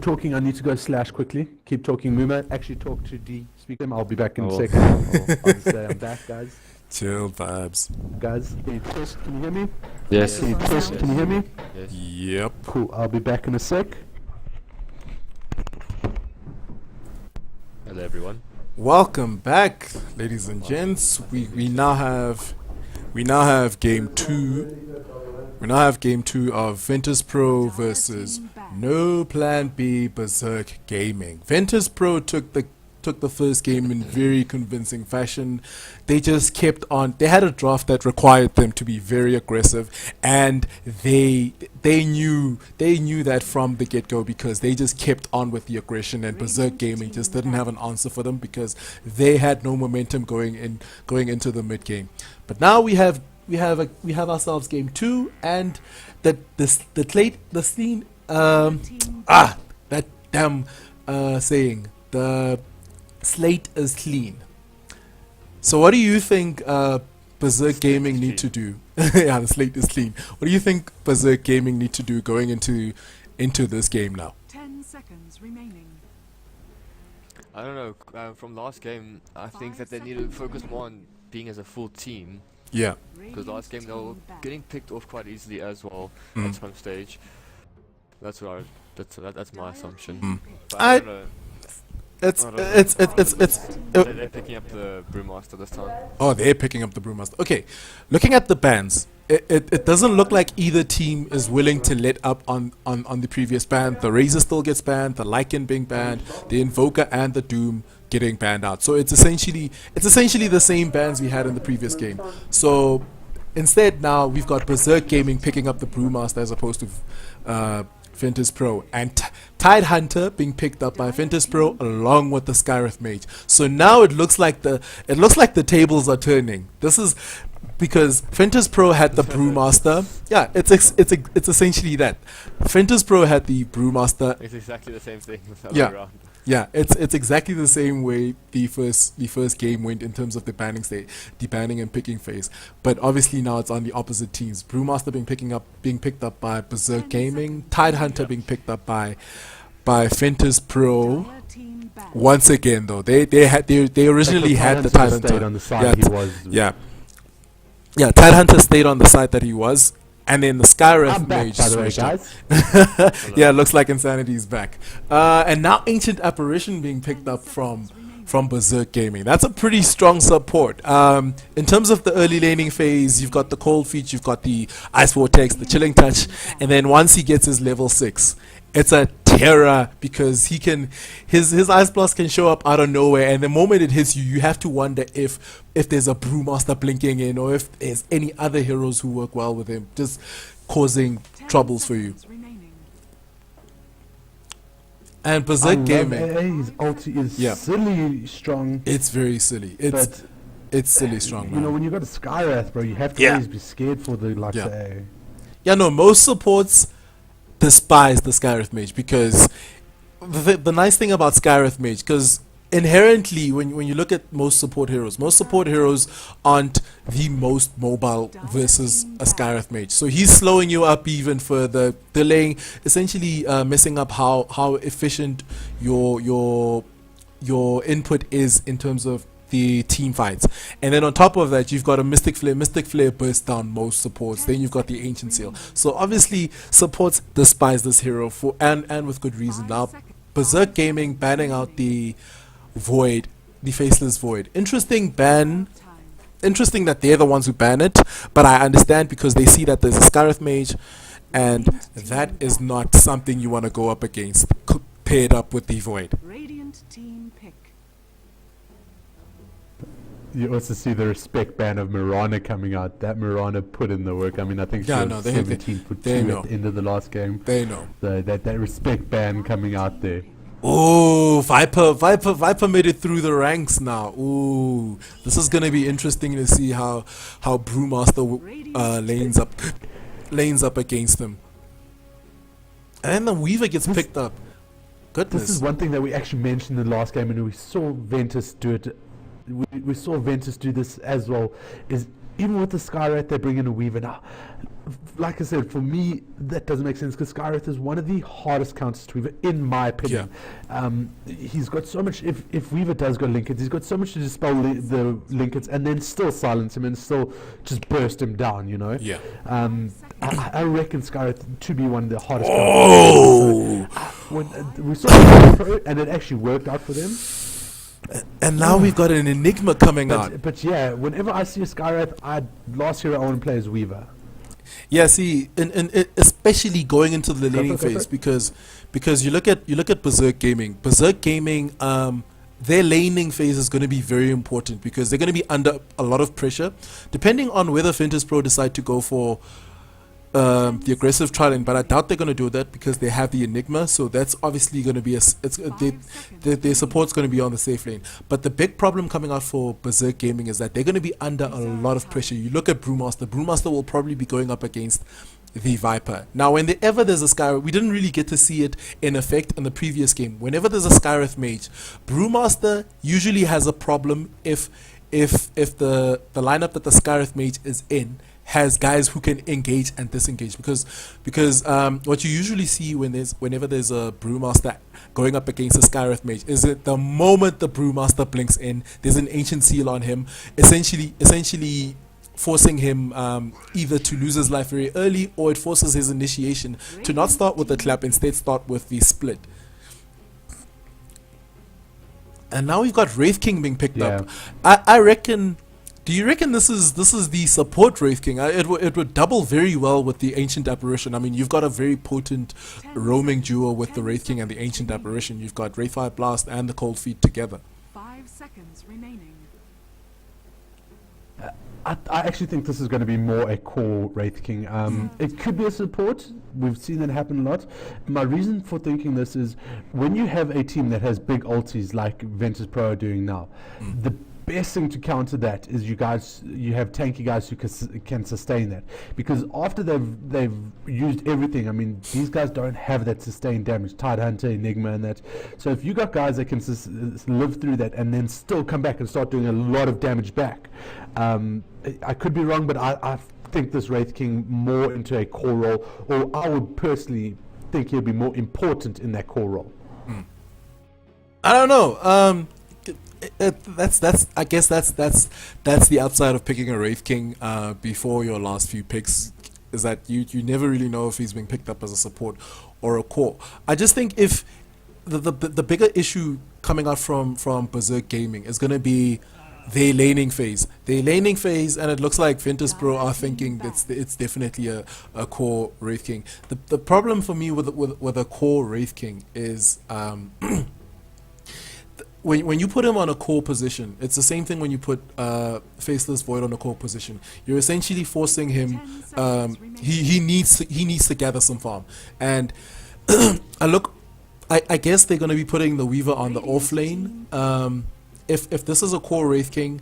talking. I need to go slash quickly. Keep talking, Mooma. Actually, talk to D. Speak to him. I'll be back in a second. I'll just say I'm back, guys. Chill vibes. Guys, can you test? Can you hear me? Yes. Can you test? Can you hear me? Yes. Yep. Cool. I'll be back in a sec. Hello, everyone. Welcome back, ladies and gents. We now have game two. We now have game two of Ventus Pro versus No Plan B BzK Gaming. Ventus Pro took the first game in very convincing fashion. They just kept on. They had a draft that required them to be very aggressive, and they knew that from the get-go, because they just kept on with the aggression, and BzK Gaming just didn't have an answer for them because they had no momentum going into the mid game. But now we have ourselves game two, and that saying, the slate is clean. So what do you think BzK Gaming need to do? Yeah, the slate is clean. What do you think BzK Gaming need to do going into this game now? 10 seconds remaining. I don't know. From last game, I think that they need to focus more on being as a full team. Yeah. Because last game they were getting picked off quite easily as well at some stage. That's my assumption. But I don't know. It's They're picking up the Brewmaster this time. Oh, they're picking up the Brewmaster. Okay, looking at the bans, it doesn't look like either team is willing to let up on the previous ban. The Razor still gets banned, the Lycan being banned, the Invoker and the Doom getting banned out. So it's essentially the same bans we had in the previous game. So instead now we've got BzK Gaming picking up the Brewmaster as opposed to Ventus Pro, and Tide Hunter being picked up by Ventus Pro along with the Skyreth Mage. So now it looks like the tables are turning. This is because Ventus Pro had the Brewmaster. Yeah, it's essentially that. Ventus Pro had the Brewmaster. It's exactly the same thing with the Yeah. other round. Yeah, it's exactly the same way the first game went in terms of the banning and picking phase. But obviously now it's on the opposite teams. Brewmaster being picked up by BzK Gaming, Tide Hunter being picked up by Ventus Pro. Once again though, they originally had the Tide Hunter. On the side he was. Yeah, Tide Hunter stayed on the side that he was. And then the Skyreth Mage by the way, switched up. guys. Yeah, it looks like Insanity is back. And now Ancient Apparition being picked up from BzK Gaming. That's a pretty strong support. In terms of the early laning phase, you've got the Cold Feet, you've got the Ice Vortex, the Chilling Touch, and then once he gets his level 6, it's a terror because his Ice Blast can show up out of nowhere, and the moment it hits you, you have to wonder if there's a Brewmaster blinking in, or if there's any other heroes who work well with him, just causing troubles for you. And BzK Gaming, His ulti is silly strong. it's very silly. It's silly strong, man. You know, when you got a Skywrath, bro, you have to always be scared for the A. Yeah, no, most supports despise the Skyreth Mage, because the nice thing about Skyreth Mage, because inherently when you look at most support heroes aren't the most mobile versus a Skyreth Mage. So he's slowing you up even further, delaying, essentially messing up how efficient your input is in terms of the team fights. And then on top of that, you've got a Mystic Flare bursts down most supports. Then you've got the Ancient Seal. So obviously supports despise this hero and with good reason. Now BzK Gaming banning out the Void, the Faceless Void. Interesting ban. Interesting that they're the ones who ban it, but I understand because they see that there's a Skyreth Mage, and that is not something you want to go up against paired up with the Void. Radiant team pick. You also see the respect ban of Mirana coming out. That Mirana put in the work. I mean, I think she was 17 for 2 at the end of the last game. They know. So that respect ban coming out there. Oh, Viper made it through the ranks now. Ooh, this is gonna be interesting to see how Brewmaster lanes up against him. And then the Weaver gets picked up. Goodness. This is one thing that we actually mentioned in the last game, and we saw Ventus do it. We saw Ventus do this as well. Is even with the Skywrath, they bring in a Weaver now. Like I said, for me, that doesn't make sense because Skywrath is one of the hardest counters to Weaver, in my opinion. He's got so much. If Weaver does go Linkets, he's got so much to dispel the Linkets and then still silence him and still just burst him down. You know. Yeah. I reckon Skywrath to be one of the hardest. Oh. When we saw it and it actually worked out for them. And now we've got an Enigma coming out. But yeah, whenever I see a Skywrath, last hero I want to play is Weaver. Yeah, see, and especially going into the laning phase, because you look at BzK Gaming. BzK Gaming, their laning phase is going to be very important because they're going to be under a lot of pressure, depending on whether Ventus Pro decide to go for the aggressive trialing, but I doubt they're going to do that because they have the Enigma, so that's obviously going to be their support's going to be on the safe lane. But the big problem coming out for BzK Gaming is that they're going to be under a lot of pressure. You look at Brewmaster will probably be going up against the Viper. Now, whenever there's a Skywrath, we didn't really get to see it in effect in the previous game. Whenever there's a Skywrath mage, Brewmaster usually has a problem if the lineup that the Skywrath mage is in has guys who can engage and disengage, because what you usually see whenever there's a Brewmaster going up against a Skywrath mage is that the moment the Brewmaster blinks in, there's an ancient seal on him, essentially forcing him either to lose his life very early, or it forces his initiation to not start with the clap, instead start with the split. And now we've got Wraith King being picked up. I reckon. Do you reckon this is the support Wraith King? It would double very well with the Ancient Apparition. I mean, you've got a very potent roaming duo with the Wraith King and the Ancient Apparition. You've got Wraithfire Blast and the Cold Feet together. 5 seconds remaining. I actually think this is going to be more a core Wraith King. It could be a support. We've seen that happen a lot. My reason for thinking this is when you have a team that has big ultis like Ventus Pro are doing now, the best thing to counter that is you have tanky guys who can sustain that, because after they've used everything, I mean, these guys don't have that sustained damage, Tidehunter, Enigma and that. So if you got guys that can live through that and then still come back and start doing a lot of damage back, I could be wrong, but I think this Wraith King more into a core role, or I would personally think he'll be more important in that core role. I don't know. I guess that's the upside of picking a Wraith King before your last few picks, is that you never really know if he's being picked up as a support or a core. I just think if the bigger issue coming out from BzK Gaming is going to be their laning phase, and it looks like Ventus Pro are thinking it's definitely a core Wraith King. The problem for me with a core Wraith King is when you put him on a core position, it's the same thing when you put Faceless Void on a core position. You're essentially forcing him. He needs to gather some farm, and I guess they're going to be putting the Weaver on the off lane. If this is a core Wraith King,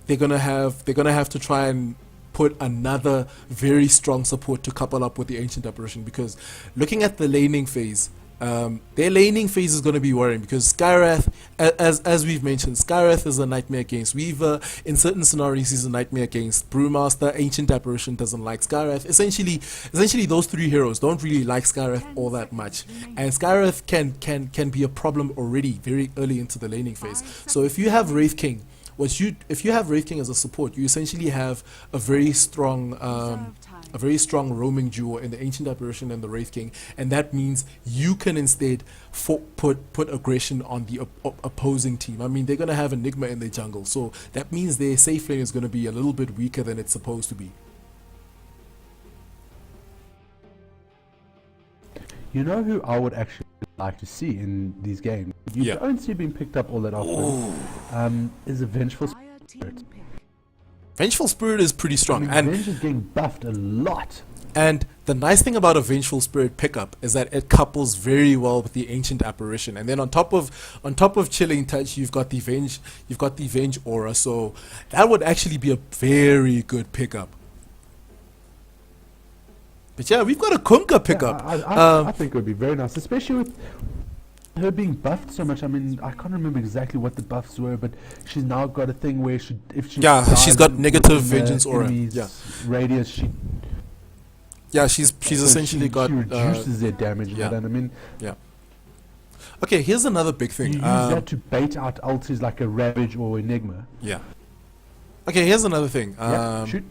they're gonna have to try and put another very strong support to couple up with the Ancient Apparition, because looking at the laning phase, their laning phase is going to be worrying, because Skywrath, as we've mentioned, Skywrath is a nightmare against Weaver. In certain scenarios, he's a nightmare against Brewmaster. Ancient Apparition doesn't like Skywrath. Essentially, those three heroes don't really like Skywrath all that much, and Skywrath can be a problem already very early into the laning phase. So if you have Wraith King, if you have Wraith King as a support, you essentially have a very strong roaming duo in the Ancient Apparition and the Wraith King, and that means you can instead put aggression on the opposing team. I mean, they're going to have Enigma in their jungle, so that means their safe lane is going to be a little bit weaker than it's supposed to be. You know who I would actually like to see in these games? You don't see being picked up all that often. Is a Vengeful Spirit. Vengeful Spirit is pretty strong, and Venge is getting buffed a lot. And the nice thing about a Vengeful Spirit pickup is that it couples very well with the Ancient Apparition, and then on top of Chilling Touch, you've got the Venge aura. So that would actually be a very good pickup. But yeah, we've got a Kunkka pickup. I think it would be very nice, especially with her being buffed so much, I mean, I can't remember exactly what the buffs were, but she's now got a thing where if she she's got dies negative within the vengeance aura. enemy's Yeah. radius, she's essentially got she reduces their damage. yeah. And I mean, Okay, here's another big thing. you use that to bait out ultis like a Ravage or Enigma. Yeah. Okay, here's another thing. Shoot.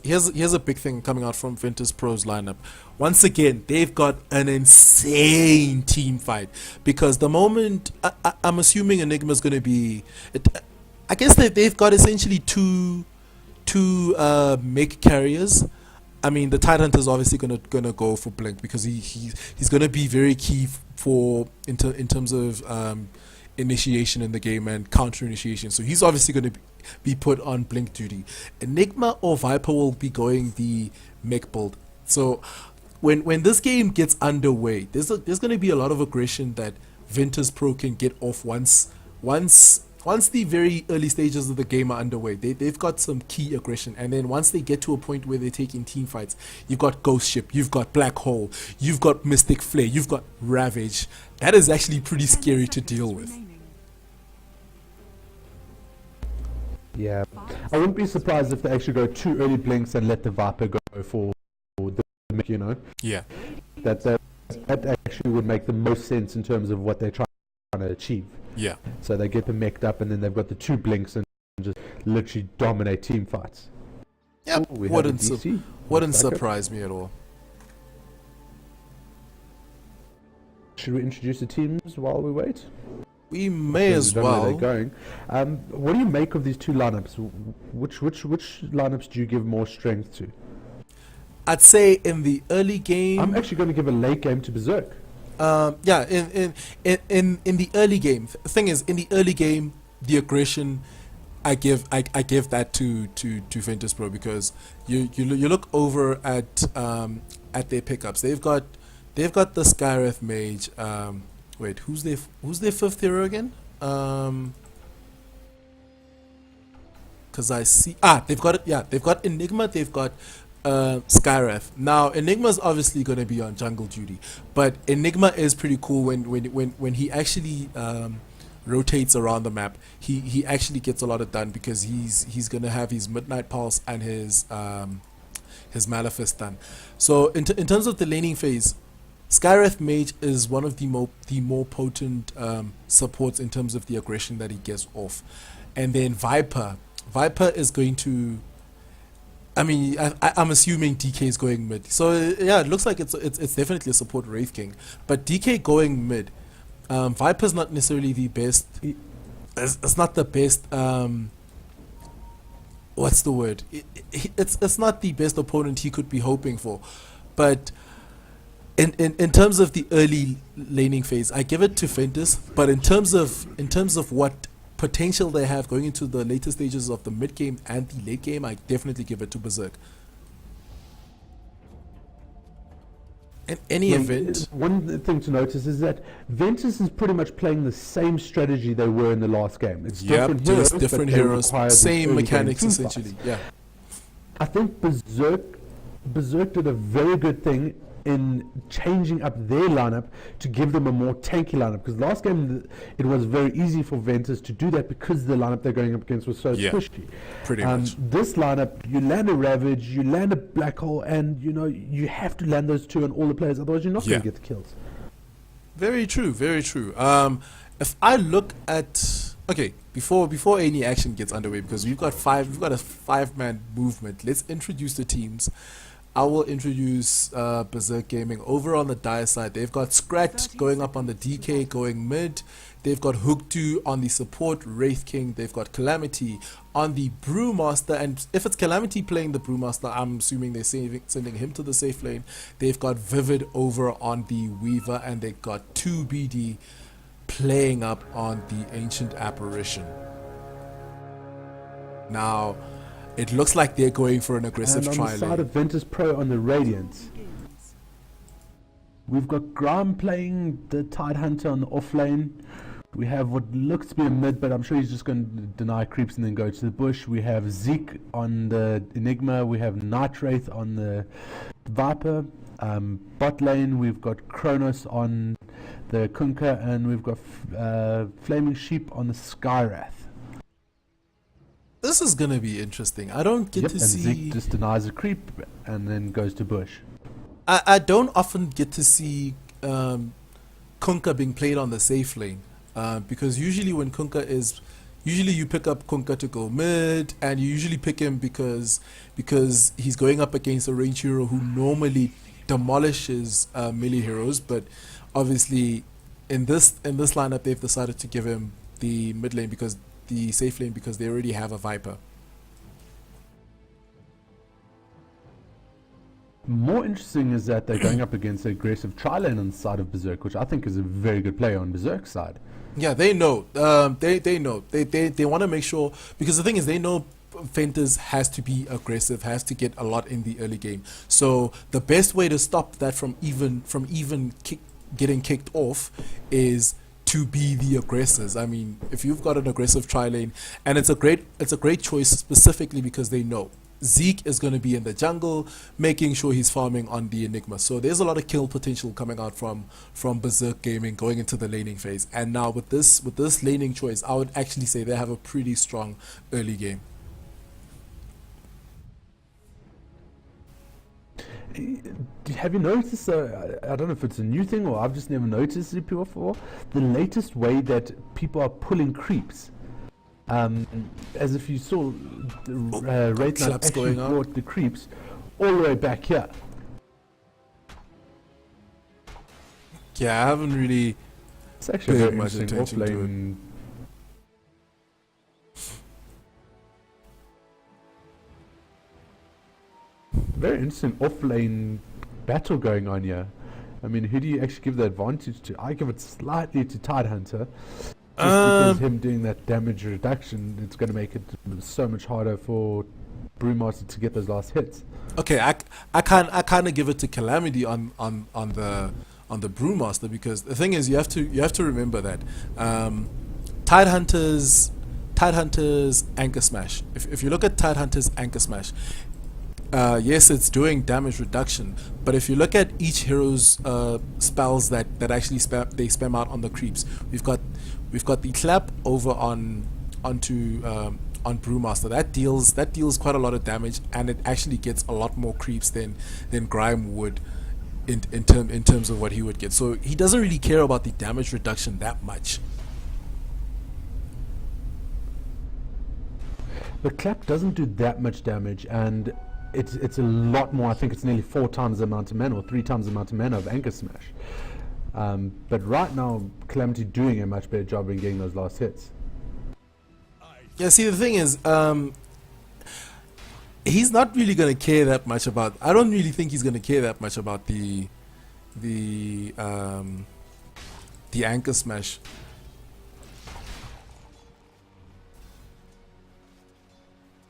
Here's a big thing coming out from Ventus Pro's lineup. Once again, they've got an insane team fight because the moment I'm assuming Enigma's going to be, I guess they've got essentially two mech carriers. I mean, the Tidehunter's obviously gonna go for Blink because he's gonna be very key for in terms of initiation in the game and counter initiation. So he's obviously gonna be put on Blink duty. Enigma or Viper will be going the mech build. So when this game gets underway, there's gonna be a lot of aggression that Ventus Pro can get off once the very early stages of the game are underway. They've got some key aggression, and then once they get to a point where they're taking team fights, you've got Ghost Ship, you've got Black Hole, you've got Mystic Flare, you've got Ravage. That is actually pretty scary to deal with. Yeah, I wouldn't be surprised if they actually go 2 early blinks and let the Viper go for the mech, you know. Yeah. That actually would make the most sense in terms of what they're trying to achieve. Yeah. So they get them mech'd up, and then they've got the 2 blinks and just literally dominate team fights. Yep. Ooh, we have a DC. Wouldn't Looks like it. surprise me at all. Should we introduce the teams while we wait? We may Because as we don't know where well. they're going. What do you make of these 2 lineups? Which lineups do you give more strength to? I'd say in the early game. I'm actually going to give a late game to Berserk. Yeah, in the early game. The thing is, in the early game, the aggression, I give that to Ventus Pro because you look over at their pickups. They've got the Skywrath Mage. Wait, who's their 5th hero again? Because I see they've got Enigma. They've got Skywrath. Now Enigma's obviously going to be on jungle duty, but Enigma is pretty cool when he actually rotates around the map. He actually gets a lot of done because he's going to have his Midnight Pulse and his Maleficent done. So in terms of the laning phase, Skywrath Mage is one of the more potent supports in terms of the aggression that he gets off, and then Viper is going to. I mean, I'm assuming DK is going mid. So yeah, it looks like it's definitely a support Wraith King, but DK going mid. Viper's not necessarily the best. It's not the best. What's the word? It's not the best opponent he could be hoping for, but in terms of the early laning phase, I give it to Ventus. But in terms of what potential they have going into the later stages of the mid game and the late game, I definitely give it to Berserk. In any event, one thing to notice is that Ventus is pretty much playing the same strategy they were in the last game. It's different heroes, just different but they heroes, require this same early mechanics game team essentially. fights. Yeah, I think Berserk did a very good thing in changing up their lineup to give them a more tanky lineup, because last game it was very easy for Ventus to do that because the lineup they're going up against was so squishy. Pretty much. This lineup, you land a Ravage, you land a Black Hole, and you have to land those 2 on all the players, otherwise you're not going to get the kills. Very true, very true. If I look at before any action gets underway, because we've got a 5-man movement, let's introduce the teams. I will introduce Berserk Gaming. Over on the Dire side, they've got Scrat going up on the DK going mid. They've got Hookdu on the support Wraith King. They've got Calamity on the Brewmaster. And if it's Calamity playing the Brewmaster, I'm assuming they're sending him to the safe lane. They've got Vivid over on the Weaver. And they've got 2BD playing up on the Ancient Apparition. Now, it looks like they're going for an aggressive and try on the side lane. of Ventus Pro on the Radiant, we've got Graham playing the Tidehunter on the off lane. We have what looks to be a mid, but I'm sure he's just going to deny creeps and then go to the bush. We have Zeke on the Enigma. We have Night Wraith on the Viper. Bot lane, we've got Kronos on the Kunkka, and we've got Flaming Sheep on the Skyrath. This is gonna be interesting. I don't get to and see. Zeke just denies a creep and then goes to bush. I don't often get to see Kunkka being played on the safe lane, because usually when Kunkka is, usually you pick up Kunkka to go mid, and you usually pick him because he's going up against a range hero who normally demolishes melee heroes. But obviously, in this lineup, they've decided to give him the mid lane, because the safe lane, because they already have a Viper. More interesting is that they're going up against an aggressive tri-lane on the side of BzK, which I think is a very good play on BzK's side. Yeah, they know. They know. They want to make sure, because the thing is, they know Ventus has to be aggressive, has to get a lot in the early game. So the best way to stop that from getting kicked off is to be the aggressors. I mean, if you've got an aggressive tri lane, and it's a great choice specifically because they know Zeke is going to be in the jungle, making sure he's farming on the Enigma. So there's a lot of kill potential coming out from BzK Gaming going into the laning phase. And now with this laning choice, I would actually say they have a pretty strong early game. Have you noticed, I don't know if it's a new thing or I've just never noticed it before, the latest way that people are pulling creeps. As if you saw Wraith Knight actually brought the creeps all the way back here. Yeah, I haven't really It's actually paid very much interesting attention to it. offlane. Very interesting off-lane battle going on here. I mean, who do you actually give the advantage to? I give it slightly to Tidehunter. Just because him doing that damage reduction, it's going to make it so much harder for Brewmaster to get those last hits. Okay, I kind of give it to Calamity on the Brewmaster, because the thing is, you have to remember that Tidehunter's Anchor Smash. If you look at Tidehunter's Anchor Smash, yes, it's doing damage reduction, but if you look at each hero's spells that actually spam out on the creeps, we've got the clap over onto on Brewmaster. That deals quite a lot of damage, and it actually gets a lot more creeps than Grime would in terms of what he would get. So he doesn't really care about the damage reduction that much. The clap doesn't do that much damage, and it's a lot more. I think it's nearly 4 times the amount of mana, or 3 times the amount of mana of Anchor Smash. But right now, Calamity doing a much better job in getting those last hits. Yeah, see, the thing is, he's not really going to care that much about. I don't really think he's going to care that much about the Anchor Smash.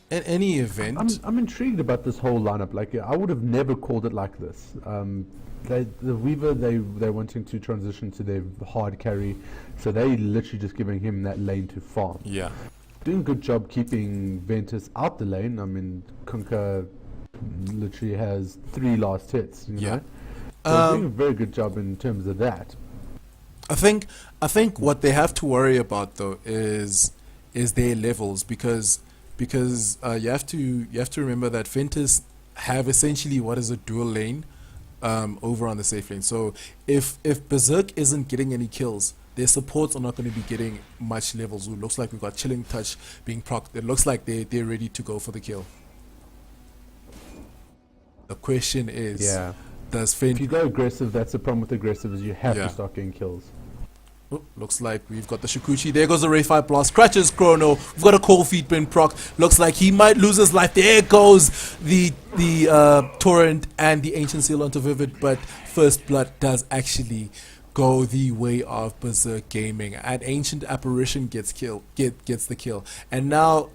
In any event, I'm intrigued about this whole lineup. Like, I would have never called it like this. The Weaver, they're wanting to transition to their hard carry, so they literally just giving him that lane to farm. yeah. Doing a good job keeping Ventus out the lane. I mean, Kunkka literally has 3 last hits. You know? So doing a very good job in terms of that. I think what they have to worry about though is their levels, because you have to remember that Ventus have essentially what is a dual lane over on the safe lane. So if BzK isn't getting any kills, their supports are not going to be getting much levels. It looks like we've got Chilling Touch being procced. It looks like they're ready to go for the kill. The question is, does Ventus... If you go aggressive, that's the problem with aggressive, is you have to start getting kills. Oh, looks like we've got the Shikuchi. There goes the Ray 5 Blast. Scratches Chrono. We've got a Cold Feet being proc. Looks like he might lose his life. There goes the Torrent and the Ancient Seal onto Vivid. But First Blood does actually go the way of BzK Gaming. And Ancient Apparition gets the kill. And now,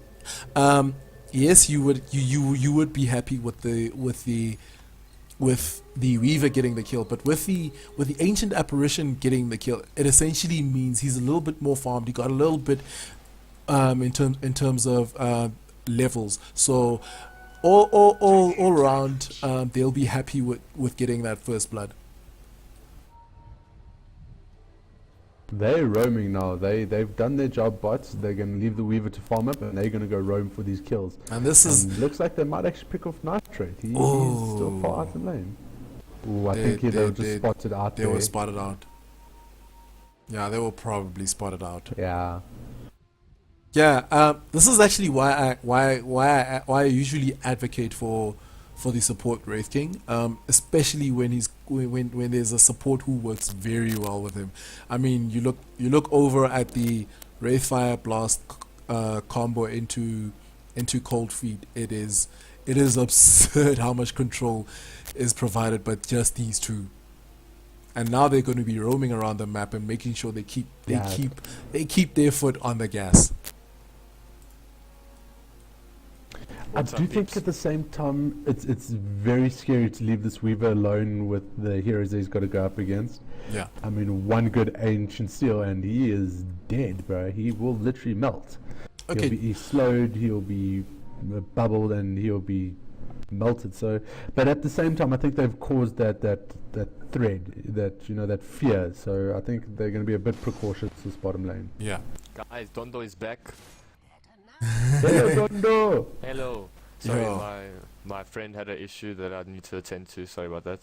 yes, you would be happy with the Weaver getting the kill, but with the Ancient Apparition getting the kill, it essentially means he's a little bit more farmed. He got a little bit in terms of levels. So all around, they'll be happy with getting that first blood. They're roaming now. They've done their job, bots. They're going to leave the Weaver to farm up, and they're going to go roam for these kills. And this is looks like they might actually pick off Nitrate. He's still far out in lane. Ooh, I think they were just spotted out they there. were spotted out. Yeah, they were probably spotted out. Yeah. Yeah, this is actually why I usually advocate for the support Wraith King, especially when there's a support who works very well with him. I mean, you look over at the Wraith Fire Blast combo into Cold Feet. It is absurd how much control is provided by just these two. And now they're going to be roaming around the map and making sure they keep their foot on the gas. I do think at the same time it's very scary to leave this Weaver alone with the heroes he's got to go up against. Yeah. I mean, one good Ancient Steel and he is dead, bro. He will literally melt. Okay. He's slowed, he'll be bubbled, and he'll be melted. So, but at the same time, I think they've caused that thread, that fear. So I think they're going to be a bit precautious this bottom lane. Yeah. Guys, Dondo is back. Hello, Dondo. Hello. Sorry, Yo. my friend had an issue that I need to attend to. Sorry about that.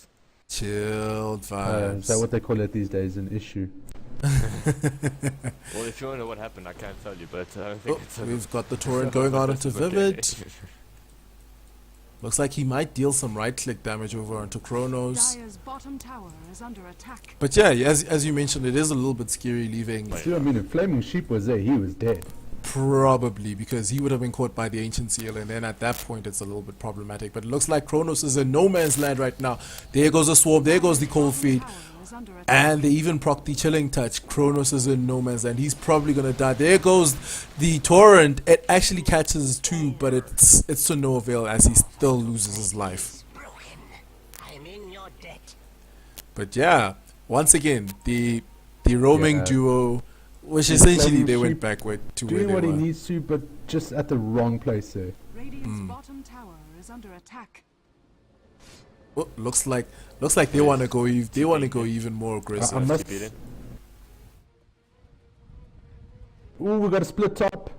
Chilled Is vibes. that what they call it these days? An issue. Well, if you want to know what happened, I can't tell you, but I don't think it's We've got the torrent going out into It's okay. Vivid. Looks like he might deal some right-click damage over onto Kronos. Dire's bottom tower is under attack. But yeah, as you mentioned, it is a little bit scary leaving. See what I mean? If Flaming Sheep was there, he was dead. Probably, because he would have been caught by the Ancient Seal, and then at that point it's a little bit problematic. But it looks like Kronos is in no man's land right now. There goes the Swarm, there goes the Cold Feet, Tower is under attack. and they even proc the Chilling Touch. Kronos is in no man's land. He's probably going to die. There goes the Torrent. It actually catches two, but it's to no avail as he still loses his life. I'm in your debt. But yeah, once again, the roaming Yeah. duo, which And essentially Flaming they went Sheep back to where Doing they what he were. needs to, but just at the wrong place there. Radiant's bottom tower is under attack. Oh, looks like they want to go. They want to go even more aggressive. I must. Keep it in. Ooh, we got a split top.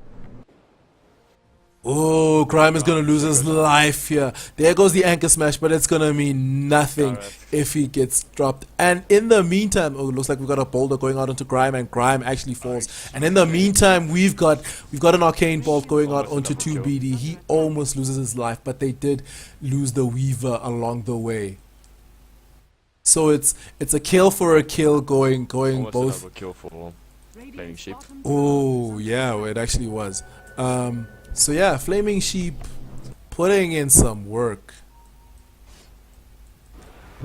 Oh, Grime is gonna lose his life here. There goes the anchor smash, but it's gonna mean nothing Alright. if he gets dropped. And in the meantime, oh, it looks like we've got a boulder going out onto Grime, and Grime actually falls. And in the meantime, we've got an arcane bolt going out onto 2BD. He almost loses his life, but they did lose the Weaver along the way. So it's a kill for a kill going Almost both. another kill for Radiant's Sheep. bottom tower Oh is yeah, well, it actually was. So yeah, Flaming Sheep putting in some work.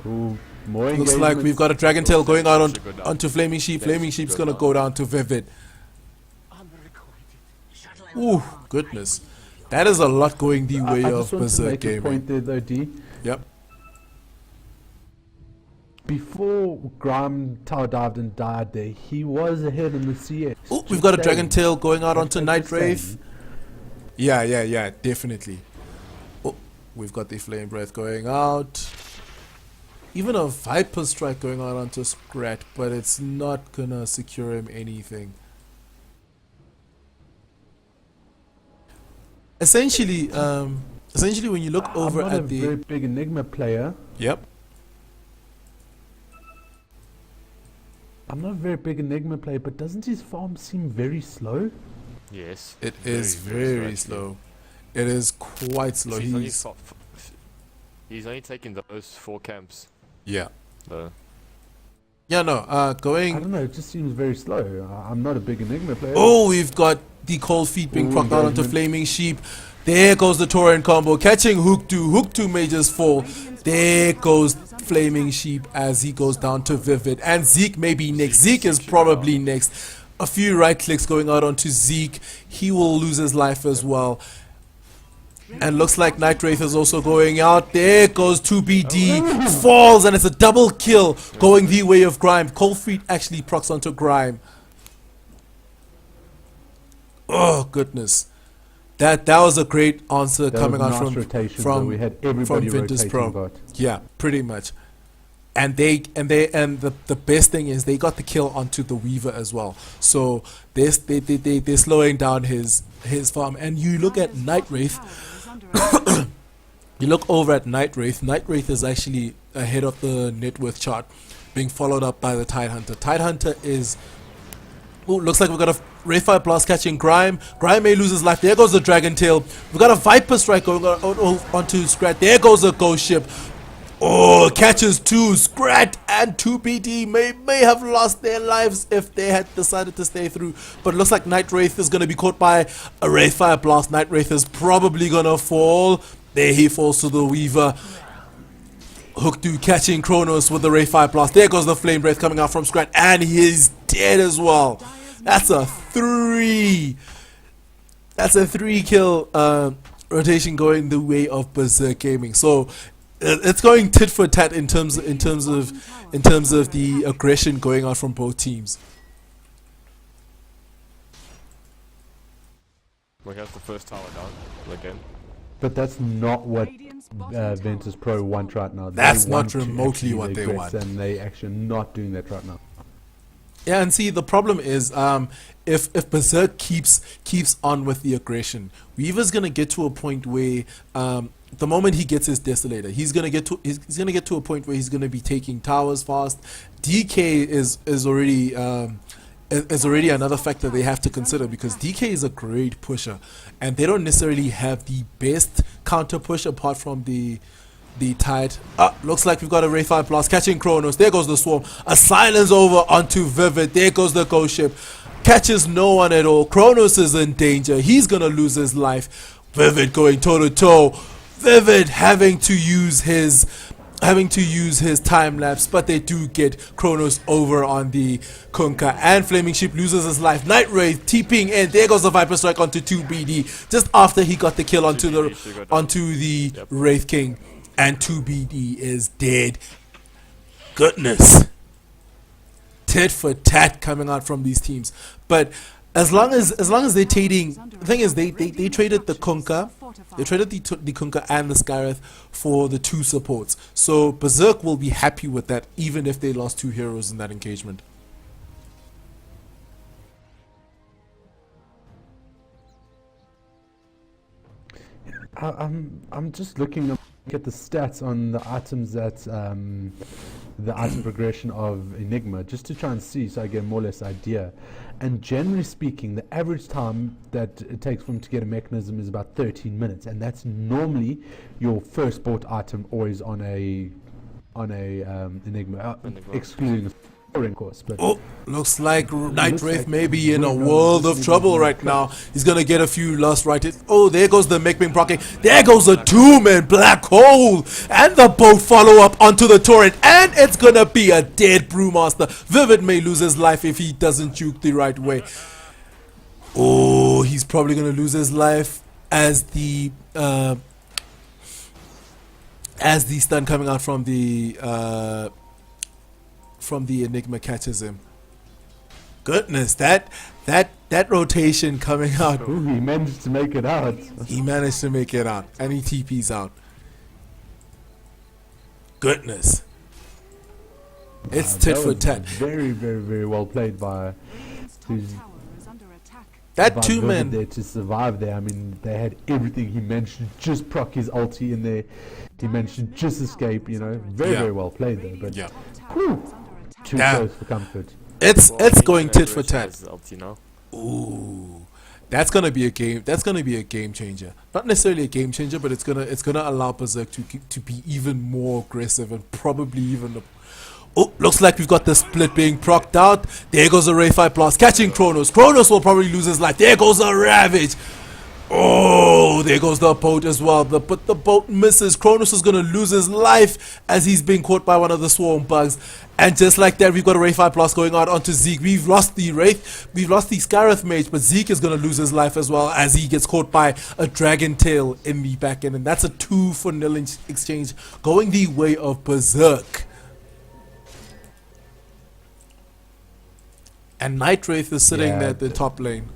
Ooh, more Looks engagement. like we've got a Dragon Tail going out Should go down. onto Flaming Sheep. Flaming Sheep's Go gonna down. go down to Vivid. Unrequited. Shuttle Ooh, goodness. That is a lot going the way I of just want to BzK make a gaming. point there, though, D. Yep. Before Grime tower dived and died there, he was ahead in the CS. Ooh, we've got a Just Dragon saying. Tail going out onto Just Night saying. Wraith. Yeah, definitely. Oh, we've got the Flame Breath going out. Even a Viper Strike going out onto Scrat, but it's not gonna secure him anything. Essentially, when you look over I'm not at a very big Enigma player. Yep. I'm not a very big Enigma player, but doesn't his farm seem very slow? yes. It is very actually. slow. It is quite slow. He's only taken those 4 camps. Yeah. Though. Yeah, no, I going. don't know, it just seems very slow. I'm not a big Enigma player. Oh, we've got the Cold Feet being Ooh, procced out onto engagement. Flaming Sheep. There goes the Torrent combo, catching Hook 2. Hook 2 mages fall. There goes Flaming Sheep as he goes down to Vivid. And Zeke may be next. Zeke is probably next. A few right clicks going out onto Zeke. He will lose his life as well. And looks like Night Wraith is also going out. There goes 2BD. Falls, and it's a double kill going the way of Grime. Cold Feet actually procs onto Grime. Oh, goodness. That was a great answer That coming was out nice from rotation, from though. We had everybody from Ventus rotating Pro. bot. Yeah, pretty much. And the best thing is they got the kill onto the Weaver as well. So they're slowing down his farm. And you look at Night Wraith. You look over at Night Wraith. Night Wraith is actually ahead of the net worth chart, being followed up by the Tidehunter. Tidehunter is... Oh, looks like we've got a Wraithfire Blast catching Grime. Grime may lose his life. There goes the Dragon Tail. We've got a Viper Strike going onto Scrat. There goes the Ghost Ship. Oh, catches 2. Scrat and 2BD may have lost their lives if they had decided to stay through. But it looks like Night Wraith is going to be caught by a Wraithfire Blast. Night Wraith is probably going to fall. There he falls to the Weaver. Hookdu catching Kronos with the Wraithfire Blast. There goes the Flame Wraith coming out from Scrat. And he is dead as well. That's a 3. That's a 3 kill rotation going the way of BzK Gaming. So it's going tit for tat in terms of the aggression going out from both teams. We have the first tower down again. But that's not what Ventus Pro want right now. That's They not want to remotely actually what they aggress, want. and they actually not doing that right now. Yeah, and see, the problem is if BzK keeps on with the aggression, Weaver's gonna get to a point where the moment he gets his Desolator, he's gonna get to a point where he's gonna be taking towers fast. DK is already another factor they have to consider, because DK is a great pusher and they don't necessarily have the best counter push apart from the Tide. Looks like we've got a Wraithfire Blast catching Kronos. There goes the Swarm. A silence over onto Vivid. There goes the Ghost Ship. Catches no one at all. Kronos is in danger. He's gonna lose his life. Vivid going toe to toe. Vivid having to use his time lapse, but they do get Kronos over on the Kunkka, and Flaming Sheep loses his life. Night Wraith TPing in. There goes the Viper Strike onto 2BD just after he got the kill onto the Wraith King, and 2BD is dead. Goodness, tit for tat coming out from these teams. But as long as they're trading, the thing is they traded the Kunkka. They traded the Kunkka and the Skyreth for the 2 supports. So BzK will be happy with that, even if they lost 2 heroes in that engagement. I'm just looking at the stats on the items that the item progression of Enigma, just to try and see, so I get more or less idea. And generally speaking, the average time that it takes for him to get a mechanism is about 13 minutes, and that's normally your first bought item, always on a Enigma, excluding the scoring course. But oh, looks like Night Wraith may be in a world of trouble right now. He's gonna get a few last right hits. Oh, there goes the Mekbing proccing. There goes the Doom-man Black Hole, and the boat follow up onto the turret, and it's gonna be a dead Brewmaster. Vivid may lose his life if he doesn't juke the right way. Oh, he's probably gonna lose his life as the stun coming out from the Enigma catches him. Goodness, that rotation coming out. ooh, he managed to make it out. He managed to make it out, and he TP's out. Goodness, it's tit That for was tat. Very, very, very well played by That by 2 Vivid man. there to survive there. I mean, they had everything. He managed to just proc his ulti in there. He managed to just escape. Very, Yeah. very well played there. But Yeah, whew, too Yeah. close for comfort. it's going tit for Aggression tat. has ulti now. Ooh, that's gonna be a game. That's gonna be a game changer. Not necessarily a game changer, but it's gonna allow BzK to be even more aggressive and probably even. Oh, looks like we've got the split being procced out. There goes the Wraithfire Blast catching Kronos. Kronos will probably lose his life. There goes the Ravage. Oh, there goes the boat as well. But the boat misses. Kronos is going to lose his life as he's being caught by one of the Swarm Bugs. And just like that, we've got a Wraithfire Blast going out onto Zeke. We've lost the Wraith. We've lost the Skyreth Mage, but Zeke is going to lose his life as well as he gets caught by a Dragon Tail in the back end. And that's a 2-0 exchange going the way of BzK. And Night Wraith is sitting there at the top lane.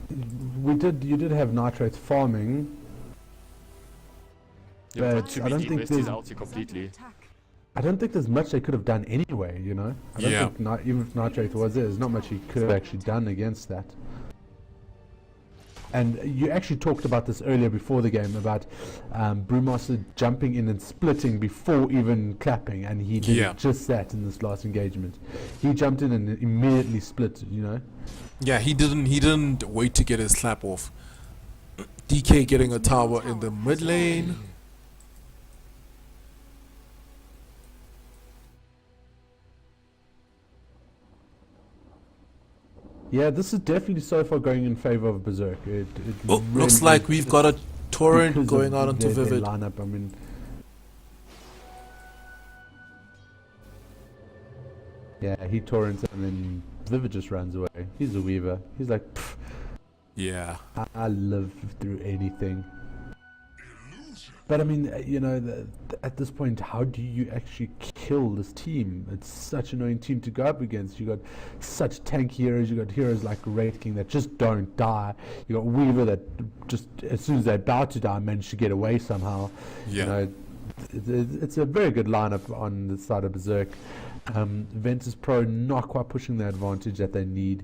you did have Nitrate farming. Yeah, But to I me, don't he think missed his there's- ulti completely. I don't think there's much they could have done anyway, you know? I don't Yeah. think, even if Nitrate was there, there's not much he could have actually done against that. And you actually talked about this earlier before the game, about Brewmaster jumping in and splitting before even clapping, and he did Yeah. just that in this last engagement. He jumped in and immediately split, you know? Yeah, he didn't wait to get his slap off. DK getting a tower in the mid lane. Yeah, this is definitely so far going in favor of BzK. It Oh, really looks like is, we've got a torrent because going of out onto their Vivid. lineup. I mean, yeah, he torrents and then Vivid just runs away. He's a weaver. He's like, "Pff, Yeah. I live through anything. But I mean, you know, at this point, how do you actually kill this team? It's such an annoying team to go up against. You got such tank heroes. You got heroes like Wraith King that just don't die. You got Weaver that just, as soon as they're about to die, manage to get away somehow. Yeah. You know, it's a very good lineup on the side of BzK. Ventus Pro not quite pushing the advantage that they need.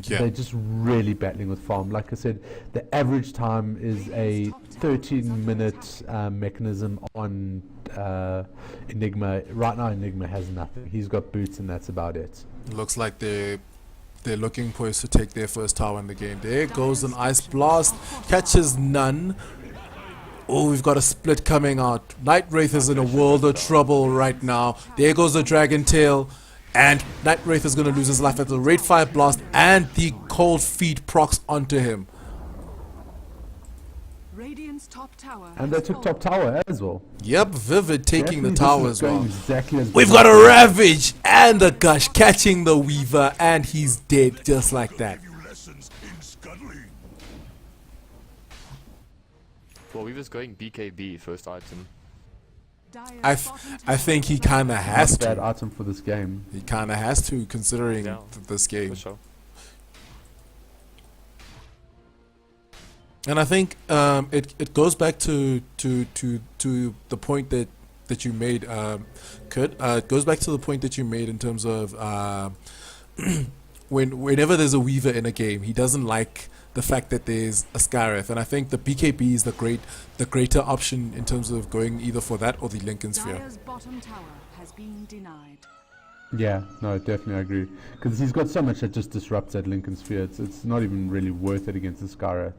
Yeah. They're just really battling with farm. Like I said, the average time is a 13-minute mechanism on Enigma. Right now, Enigma has nothing. He's got boots, and that's about it. Looks like they're looking poised to take their first tower in the game. There goes an ice blast, catches none. Oh, we've got a split coming out. Night Wraith is in a world of trouble right now. There goes the Dragon Tail, and Night Wraith is going to lose his life at the Raid 5 blast, and the cold feet procs onto him. Radiant's top tower. And they took top tower as well. Yep, Vivid taking the Definitely tower this as is going well. Exactly as We've got a Ravage and a Gush catching the Weaver, and he's dead just like that. Well, we was going BKB first item. I think he kind of has bad to. item for this game. He kind of has to, considering Yeah. this game. For sure. And I think it goes back to the point that you made, Kurt. It goes back to the point that you made in terms of whenever there's a Weaver in a game, he doesn't like the fact that there's a Skyreth, and I think the BKB is the greater option in terms of going either for that or the Lincoln Sphere. Dire's bottom tower has been denied. Yeah, no, definitely I agree. Because he's got so much that just disrupts that Lincoln Sphere. It's not even really worth it against the Skywrath.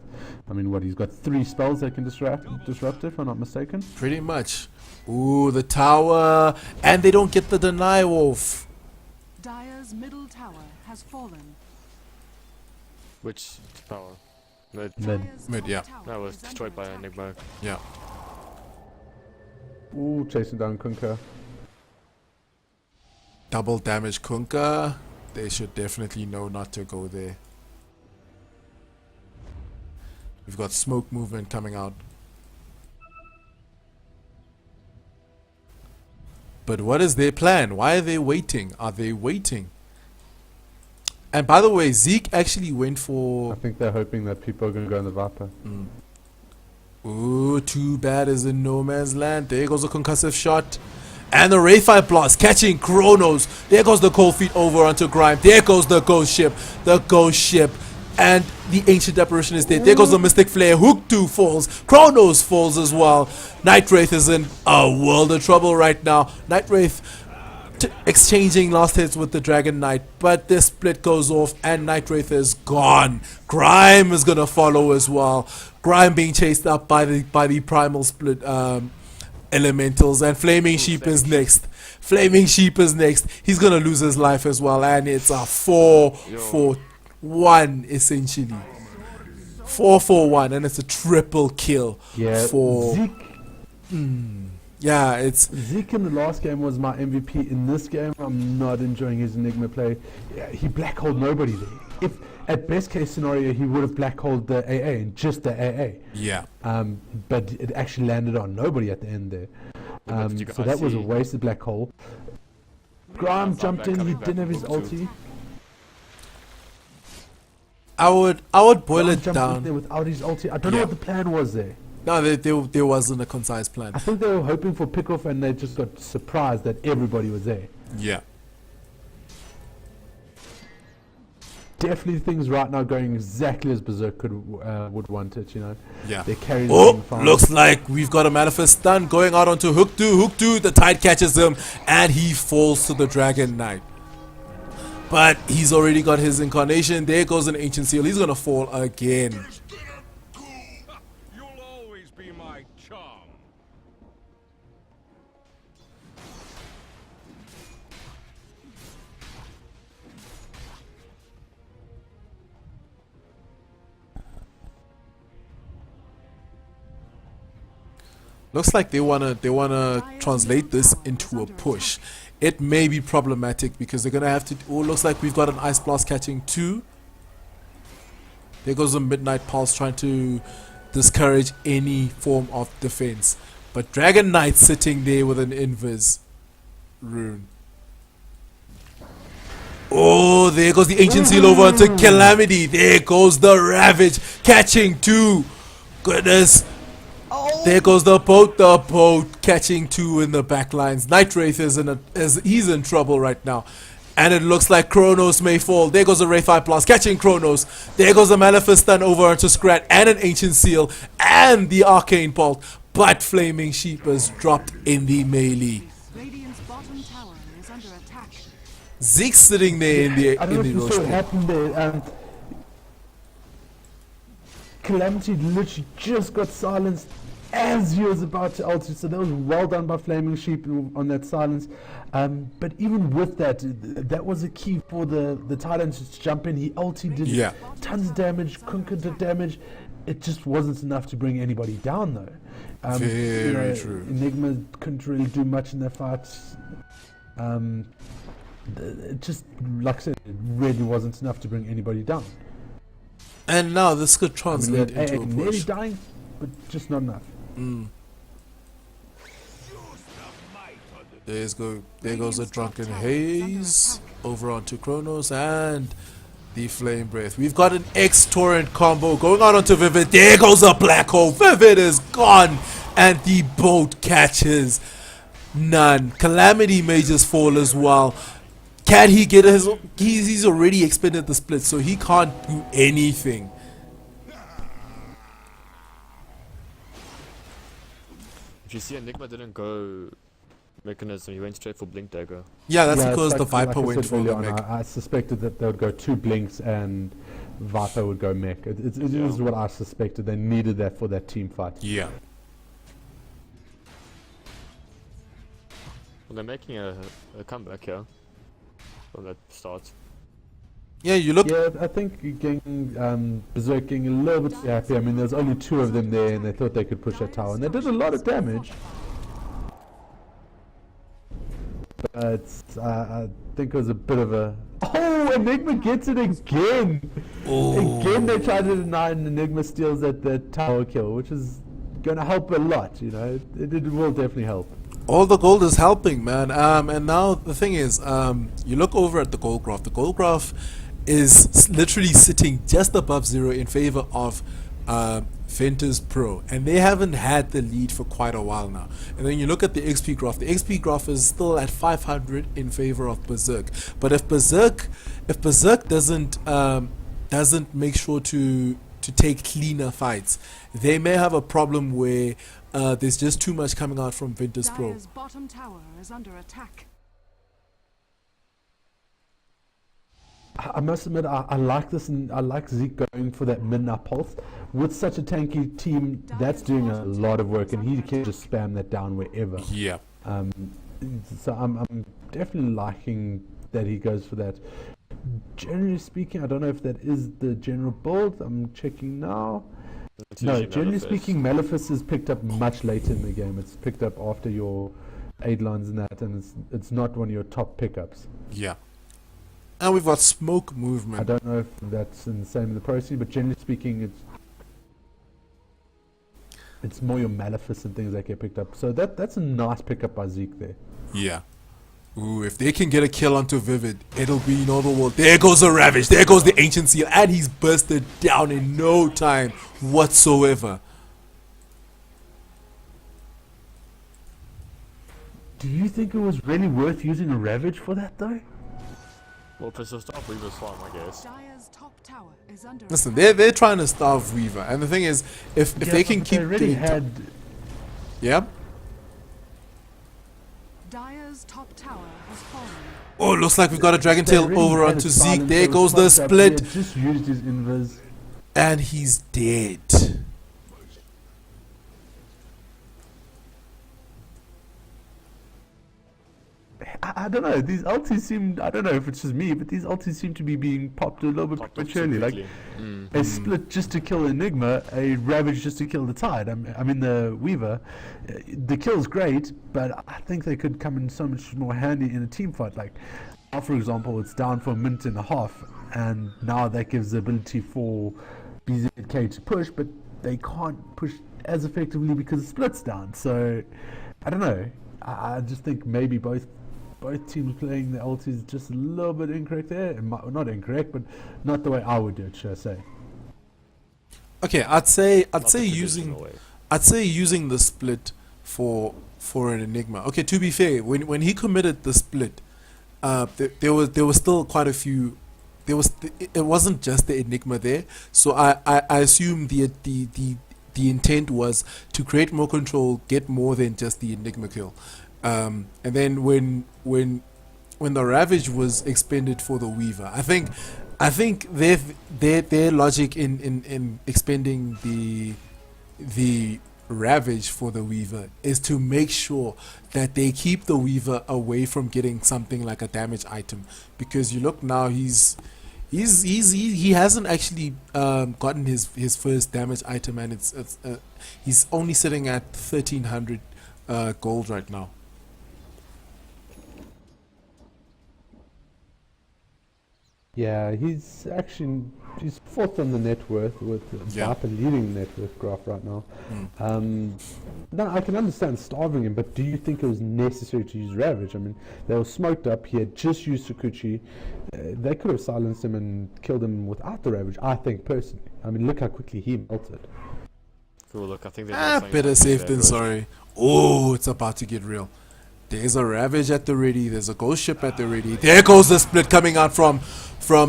I mean, what, he's got 3 spells that can disrupt it, if I'm not mistaken? Pretty much. Ooh, the tower, and they don't get the deny off. Dire's middle tower has fallen. Which tower? Mid. Mid. Dire's Mid, top yeah. tower That was is under destroyed by attack. Enigma. Yeah. Ooh, chasing down Kunkka. Double damage Kunkka. They should definitely know not to go there. We've got smoke movement coming out. But what is their plan? Why are they waiting? Are they waiting? And by the way, Zeke actually went I for... think they're hoping that people are going to go in the Viper. Ooh, too bad is in no man's land. There goes a concussive shot. And the Wraith 5 blast catching Chronos. There goes the cold feet over onto Grime. There goes the ghost ship. The ghost ship. And the ancient apparition is dead. There goes the Mystic Flare. Hook 2 falls. Chronos falls as well. Night Wraith is in a world of trouble right now. Night Wraith exchanging last hits with the Dragon Knight, but this split goes off and Night Wraith is gone. Grime is gonna follow as well. Grime being chased up by the primal split elementals, and Flaming Sheep is next. Flaming Sheep is next. He's gonna lose his life as well, and it's a 4-4-1 essentially. 4-4-1, and it's a triple kill for Zeke, yeah, it's Zeke in the last game was my MVP. In this game, I'm not enjoying his Enigma play. Yeah, he black-holed nobody there. If at best case scenario, he would have black-holed the AA and just the AA. yeah. But it actually landed on nobody at the end there. did you So guys that was a see- wasted black hole. Grime Outside jumped back in, he coming back didn't have his from two. ulti. I would boil it Jumped in down. there without his ulti. I don't know Yeah. what the plan was there. No, there wasn't a concise plan. I think they were hoping for pick-off and they just got surprised that everybody was there. Yeah. Definitely things right now going exactly as BzK would want it, you know. Yeah. They carry Oh, looks like we've got a Manifest stun going out onto Hook 2. Hook 2, the Tide catches him, and he falls to the Dragon Knight. But he's already got his incarnation. There goes an Ancient Seal. He's going to fall again. You'll always be my chum. Looks like they wanna translate this into a push. It may be problematic because they're gonna have to. Oh, looks like we've got an Ice Blast catching 2. There goes a Midnight Pulse trying to discourage any form of defense. But Dragon Knight sitting there with an Invis rune. Oh, there goes the Ancient Seal over onto Calamity. There goes the Ravage catching 2. Goodness. There goes the boat catching 2 in the back lines. Night Wraith he's in trouble right now. And it looks like Kronos may fall. There goes the Wraith 5 Plus catching Kronos. There goes the Maleficent stun over onto Scrat and an Ancient Seal and the Arcane Bolt. But Flaming Sheep has dropped in the melee. Radiant's bottom tower is under attack. Zeke's sitting there in the I don't know if you roast saw what pit. happened there. Calamity literally just got silenced as he was about to ulti, so that was well done by Flaming Sheep on that silence. But even with that, that was a key for the Titans to jump in. He ulti did tons of damage, Kunkka did damage. It just wasn't enough to bring anybody down though. Very true. Enigma couldn't really do much in that fight. It just, like I said, it really wasn't enough to bring anybody down. And now this could translate into a nearly push. dying, but just not enough. There goes a Drunken Haze over onto Kronos and the Flame Breath. We've got an X-Torrent combo going on onto Vivid. There goes a Black Hole. Vivid is gone and the boat catches none. Calamity may just fall as well. Can he get his... He's already expended the split, so he can't do anything. If you see Enigma didn't go Mechanism, he went straight for Blink Dagger. Yeah, that's Yeah, because it's the like Viper I went said for earlier the on, mech. I suspected that they would go 2 blinks and Viper would go mech. It is what I suspected. They needed that for that team fight. Yeah. Well, they're making a comeback here from that start. Yeah, you look... Yeah, I think BzK getting a little bit too happy. I mean, there's only 2 of them there, and they thought they could push that tower, and they did a lot of damage. But I think it was a bit of a... Oh, Enigma gets it again! Again, they tried to deny, and Enigma steals that tower kill, which is going to help a lot, you know. It will definitely help. All the gold is helping, man. And now the thing is, you look over at the gold graph. The gold graph is literally sitting just above 0 in favor of Ventus Pro, and they haven't had the lead for quite a while now. And then you look at the XP graph. The XP graph is still at 500 in favor of BzK. But if BzK doesn't make sure to take cleaner fights, they may have a problem where there's just too much coming out from Ventus Pro. Dire's bottom tower is under attack. I must admit, I like this, and I like Zeke going for that midnight pulse. With such a tanky team, that's doing a lot of work, and he can just spam that down wherever. Yeah. So I'm definitely liking that he goes for that. Generally speaking, I don't know if that is the general build. I'm checking now. It's No, usually generally Malefice. speaking, Malefice is picked up much later in the game. It's picked up after your aid lines and that, and it's not one of your top pickups. Yeah. And we've got smoke I movement. don't know if that's in the same in the Pro Scene, but generally speaking, it's more your Malefice and things that get picked up. So that's a nice pickup by Zeke there. Yeah. Ooh, if they can get a kill onto Vivid, it'll be in other world. There goes the Ravage. There goes the Ancient Seal. And he's bursted down in no time whatsoever. Do you think it was really worth using a Ravage for that though? Well, to stop Weaver's farm, I guess. Dire's top tower is under Listen, attack. they're trying to starve Weaver. And the thing is, if they can but keep they already getting... had. Yeah? Dire's top tower has fallen. Oh, looks like we've got a Dragon they Tail already over had onto it Zeke. silenced, There they were goes the smoked up, he had split. just used his invis. And he's dead. I don't know. These ultis seem. I don't know if it's just me, but these ultis seem to be being popped a little bit Popped up too prematurely. Like quickly. a split just to kill Enigma, a Ravage just to kill the Tide. I mean the Weaver. The kill's great, but I think they could come in so much more handy in a team fight. Like, now, for example, it's down for a minute and a half, and now that gives the ability for BzK to push, but they can't push as effectively because the split's down. So I don't know. I just think maybe both teams playing the ultis just a little bit incorrect there. Not incorrect, but not the way I would do it, should I say. Okay, I'd say Not the using traditional way. I'd say using the split for an Enigma. Okay, to be fair, when he committed the split, there was still quite a few. It wasn't just the Enigma there. So I assume the intent was to create more control, get more than just the Enigma kill. And then when the Ravage was expended for the Weaver, I think their logic in expending the Ravage for the Weaver is to make sure that they keep the Weaver away from getting something like a damage item, because you look now, he hasn't actually gotten his first damage item, and he's only sitting at 1300 gold right now. Yeah, he's fourth on the net worth with Yeah. Viper leading the net worth graph right now. No, I can understand starving him, but do you think it was necessary to use Ravage? I mean, they were smoked up. He had just used Sakuchi. They could have silenced him and killed him without the Ravage, I think, personally. I mean, look how quickly he melted. Cool, look, I think they're Better safe than sorry. Oh, it's about to get real. There's a Ravage at the ready. There's a Ghost Ship at the ready. There goes the split coming out from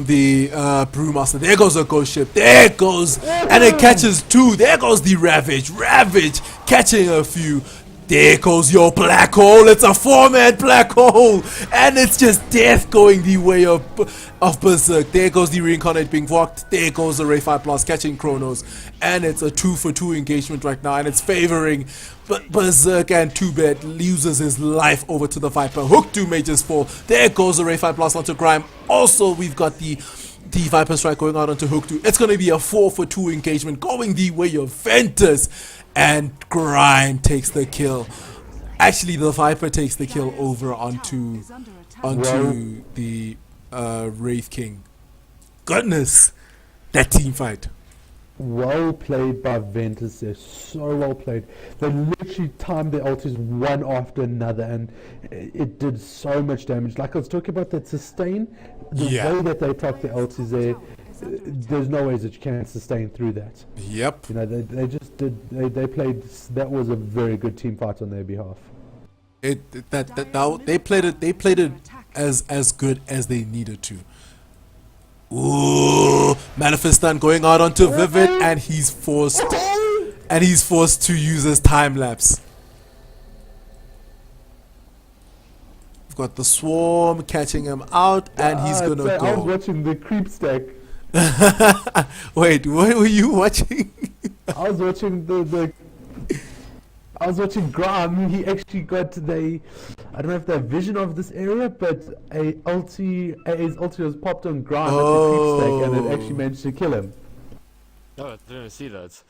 the Brewmaster. There goes the Ghost Ship. There goes, and it catches two. There goes the Ravage. Ravage catching a few. There goes your black hole. It's a 4-man black hole, and it's just death going the way of BzK. There goes the Reincarnate being walked. There goes the Ray 5 Plus catching Chronos, and it's a 2-for-2 engagement right now, and it's favoring BzK, and Too Bad loses his life over to the Viper. Hook 2 mages fall. There goes the Ray 5 Plus onto Grime. Also, we've got the Viper Strike going out onto Hook 2. It's going to be a 4-for-2 engagement going the way of Ventus. And Grime takes the kill. Actually, the Viper takes the kill over onto the Wraith King. Goodness, that team fight. Well played by Ventus there, so well played. They literally timed their ultis one after another, and it did so much damage. Like I was talking about that sustain, the way that they proc their ultis there, there's no ways that you can sustain through that. Yep. You know, they just did. They played. That was a very good team fight on their behalf. They played it as good as they needed to. Ooh, Manifest Stun going out onto Vivid, and he's forced to use his time lapse. We've got the Swarm catching him out, and he's gonna I was go. watching the creep stack. Wait, what were you watching? I was watching I was watching Graham. He actually got I don't know if they have vision of this area, but his ulti was popped on Graham at the creep stack, and it actually managed to kill him. No, I didn't even see that.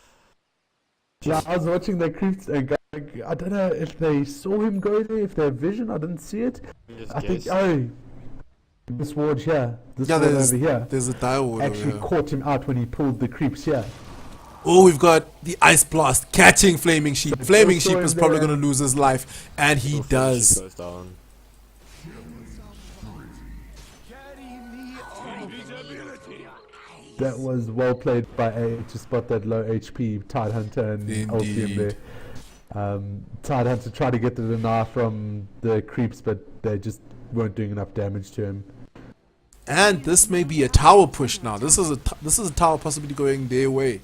Yeah, I was watching the creep stack. I don't know if they saw him go there, if they have vision. I didn't see it. Just I think guess. this ward here, this Yeah, ward over here, there's a dire ward over actually here. caught him out when he pulled the creeps here. Oh, we've got the Ice Blast catching Flaming Sheep. Flaming also Sheep in is probably there- going to lose his life, and he Before she does. goes down. That was well played by A to spot that low HP Tide Hunter and ulti in there. Tide Hunter tried to get the deny from the creeps, but they just weren't doing enough damage to him. And this may be a tower push now. This is a tower possibly going their way.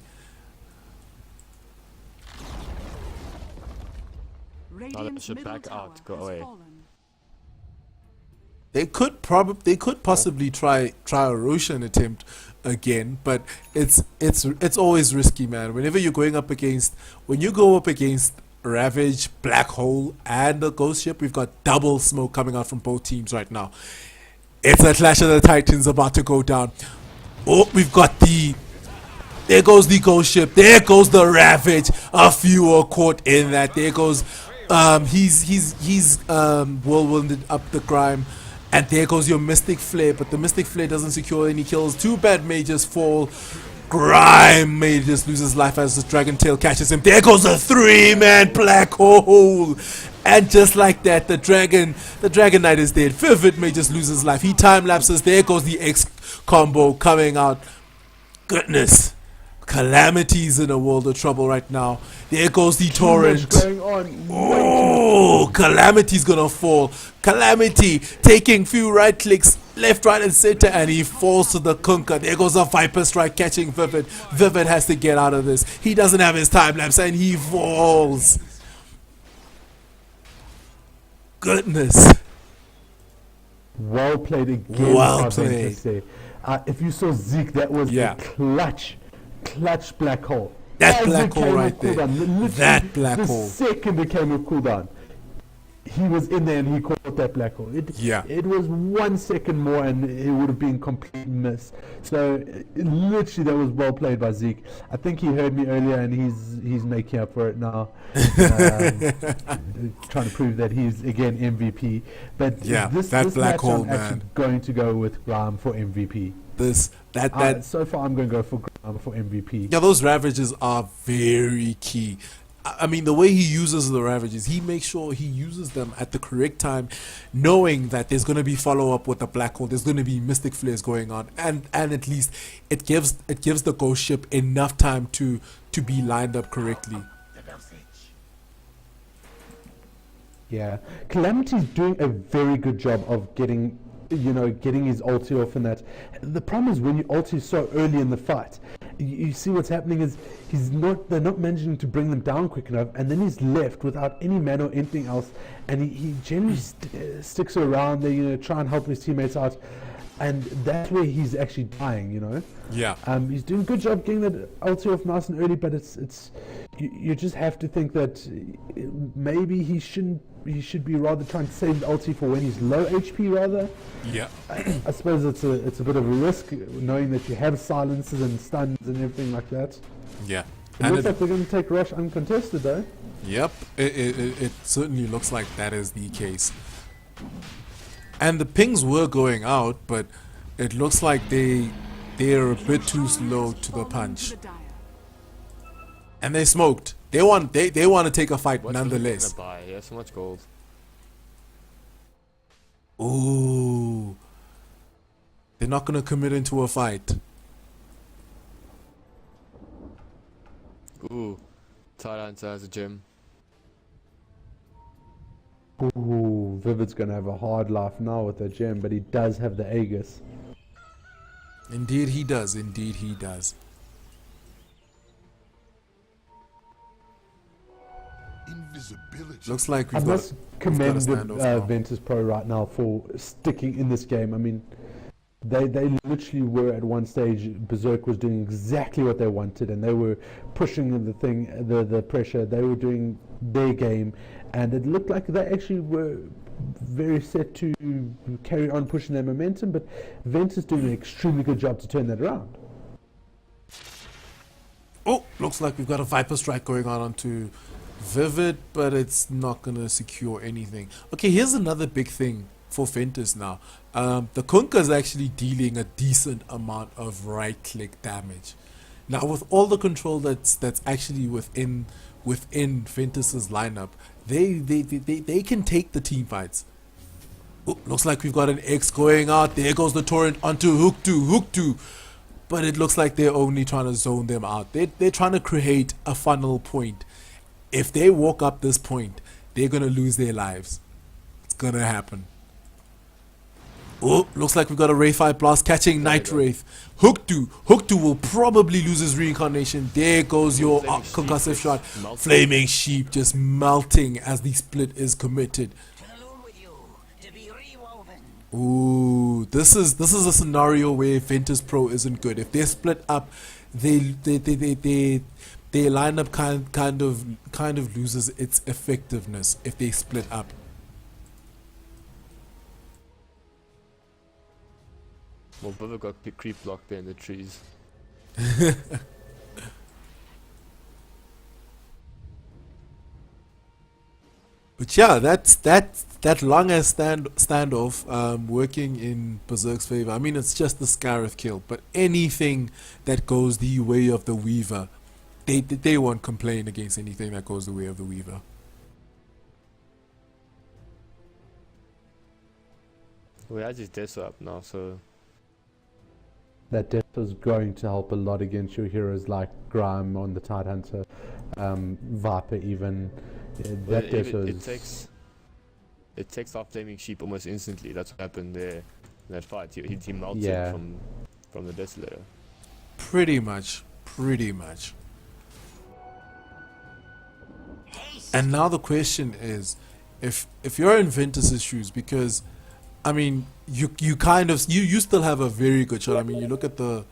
Radiant's should middle back tower out, go has away. fallen. They could possibly try a Roshan attempt again, but it's always risky, man. Whenever you're going up against, when you go up against Ravage, Black Hole, and the Ghost Ship, we've got double smoke coming out from both teams right now. It's a Clash of the Titans about to go down. Oh, we've got there goes the Ghost Ship. There goes the Ravage. A few are caught in that. There goes, he's whirlwinded up the Grime. And there goes your Mystic Flare, but the Mystic Flare doesn't secure any kills. Two bad mages fall. Grime may just lose his life as the Dragon Tail catches him. There goes a 3-man Black Hole. And just like that, the Dragon Knight is dead. Vivid may just lose his life. He time lapses. There goes the X combo coming out. Goodness. Calamity's in a world of trouble right now. There goes the torrent. Going on. Oh, Calamity's gonna fall. Calamity taking few right clicks, left, right, and center, and he falls to the Kunkka. There goes a Viper Strike catching Vivid. Vivid has to get out of this. He doesn't have his time lapse, and he falls. Goodness. Well played again. Well played. If you saw Zeke, that was Yeah. a clutch Black Hole. That As Black it Hole came right off there. cooldown, literally That Black the Hole. second it came off cooldown, he was in there and he caught that Black Hole. It was 1 second more and it would have been complete miss. So literally that was well played by Zeke. I think he heard me earlier and he's making up for it now. Trying to prove that he's again MVP. But Yeah, this that Black match Hole, I'm actually man. going to go with Graham for MVP. So far I'm going to go for Graham for MVP. Yeah, those Ravages are very key. I mean, the way he uses the Ravages, he makes sure he uses them at the correct time, knowing that there's going to be follow-up with the Black Hole, there's going to be Mystic Flares going on, and at least it gives the Ghost Ship enough time to be lined up correctly. Yeah, Calamity's doing a very good job of getting his ulti off and that. The problem is when you ulti so early in the fight, you see what's happening is they're not managing to bring them down quick enough, and then he's left without any mana or anything else, and he generally sticks around there, try and help his teammates out, and that's where he's actually dying, Yeah. He's doing a good job getting that ulti off nice and early, but you just have to think that maybe he should be rather trying to save the ulti for when he's low HP rather. Yeah. I suppose it's a bit of a risk knowing that you have silences and stuns and everything like that. Yeah. It looks like they're going to take Rush uncontested though. Yep, it certainly looks like that is the case. And the pings were going out, but it looks like they're a bit too slow to the punch. And they smoked. They want to take a fight nonetheless. Buy? He has so much gold. Ooh. They're not going to commit into a fight. Ooh. Thailand has a gym. Ooh, Vivid's going to have a hard life now with the gem, but he does have the Aegis. Indeed he does. Indeed he does. Invisibility. Looks like I we've must got commend a standoff now. Ventus Pro right now for sticking in this game. I mean, they literally were at one stage, BzK was doing exactly what they wanted, and they were pushing the pressure. They were doing their game, and it looked like they actually were very set to carry on pushing their momentum, but Ventus doing an extremely good job to turn that around. Oh, looks like we've got a Viper Strike going on onto Vivid, but it's not going to secure anything. Okay, here's another big thing for Ventus now. The Kunkka is actually dealing a decent amount of right-click damage. Now, with all the control that's actually within Ventus's lineup, they can take the team fights. Oh, looks like we've got an X going out. There goes the torrent onto Hook 2. but it looks like they're only trying to zone them out. They're trying to create a funnel point. If they walk up this point, they're gonna lose their lives. It's gonna happen. Oh, looks like we've got a Wraith Fire Blast catching Night Wraith. Hookdu will probably lose his reincarnation. There goes your concussive shot. Flaming Sheep just melting as the split is committed. Ooh, this is a scenario where Ventus Pro isn't good. If they're split up, their lineup kind of loses its effectiveness if they split up. Well, Bubba got creep blocked there in the trees. But yeah, that's that long as standoff working in BzK's favor. I mean, it's just the Scarif kill, but anything that goes the way of the Weaver, they won't complain against anything that goes the way of the Weaver. Well, he has his Deso up now, so That death is going to help a lot against your heroes like Grime on the Tidehunter, Viper even. well, That death it takes off Flaming Sheep almost instantly. That's what happened there in that fight. He melted Yeah. from the Desolator. Pretty much. And now the question is, if you're in Ventus's shoes, because I mean, you still have a very good shot. I mean, you look at the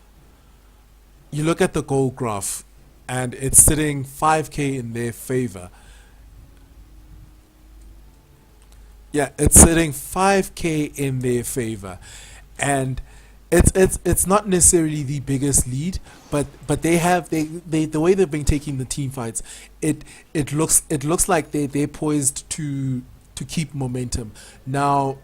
goal graph, and it's sitting 5k in their favor. Yeah, it's sitting 5k in their favor, and it's not necessarily the biggest lead, but they the way they've been taking the team fights, it looks like they're poised to keep momentum. Now,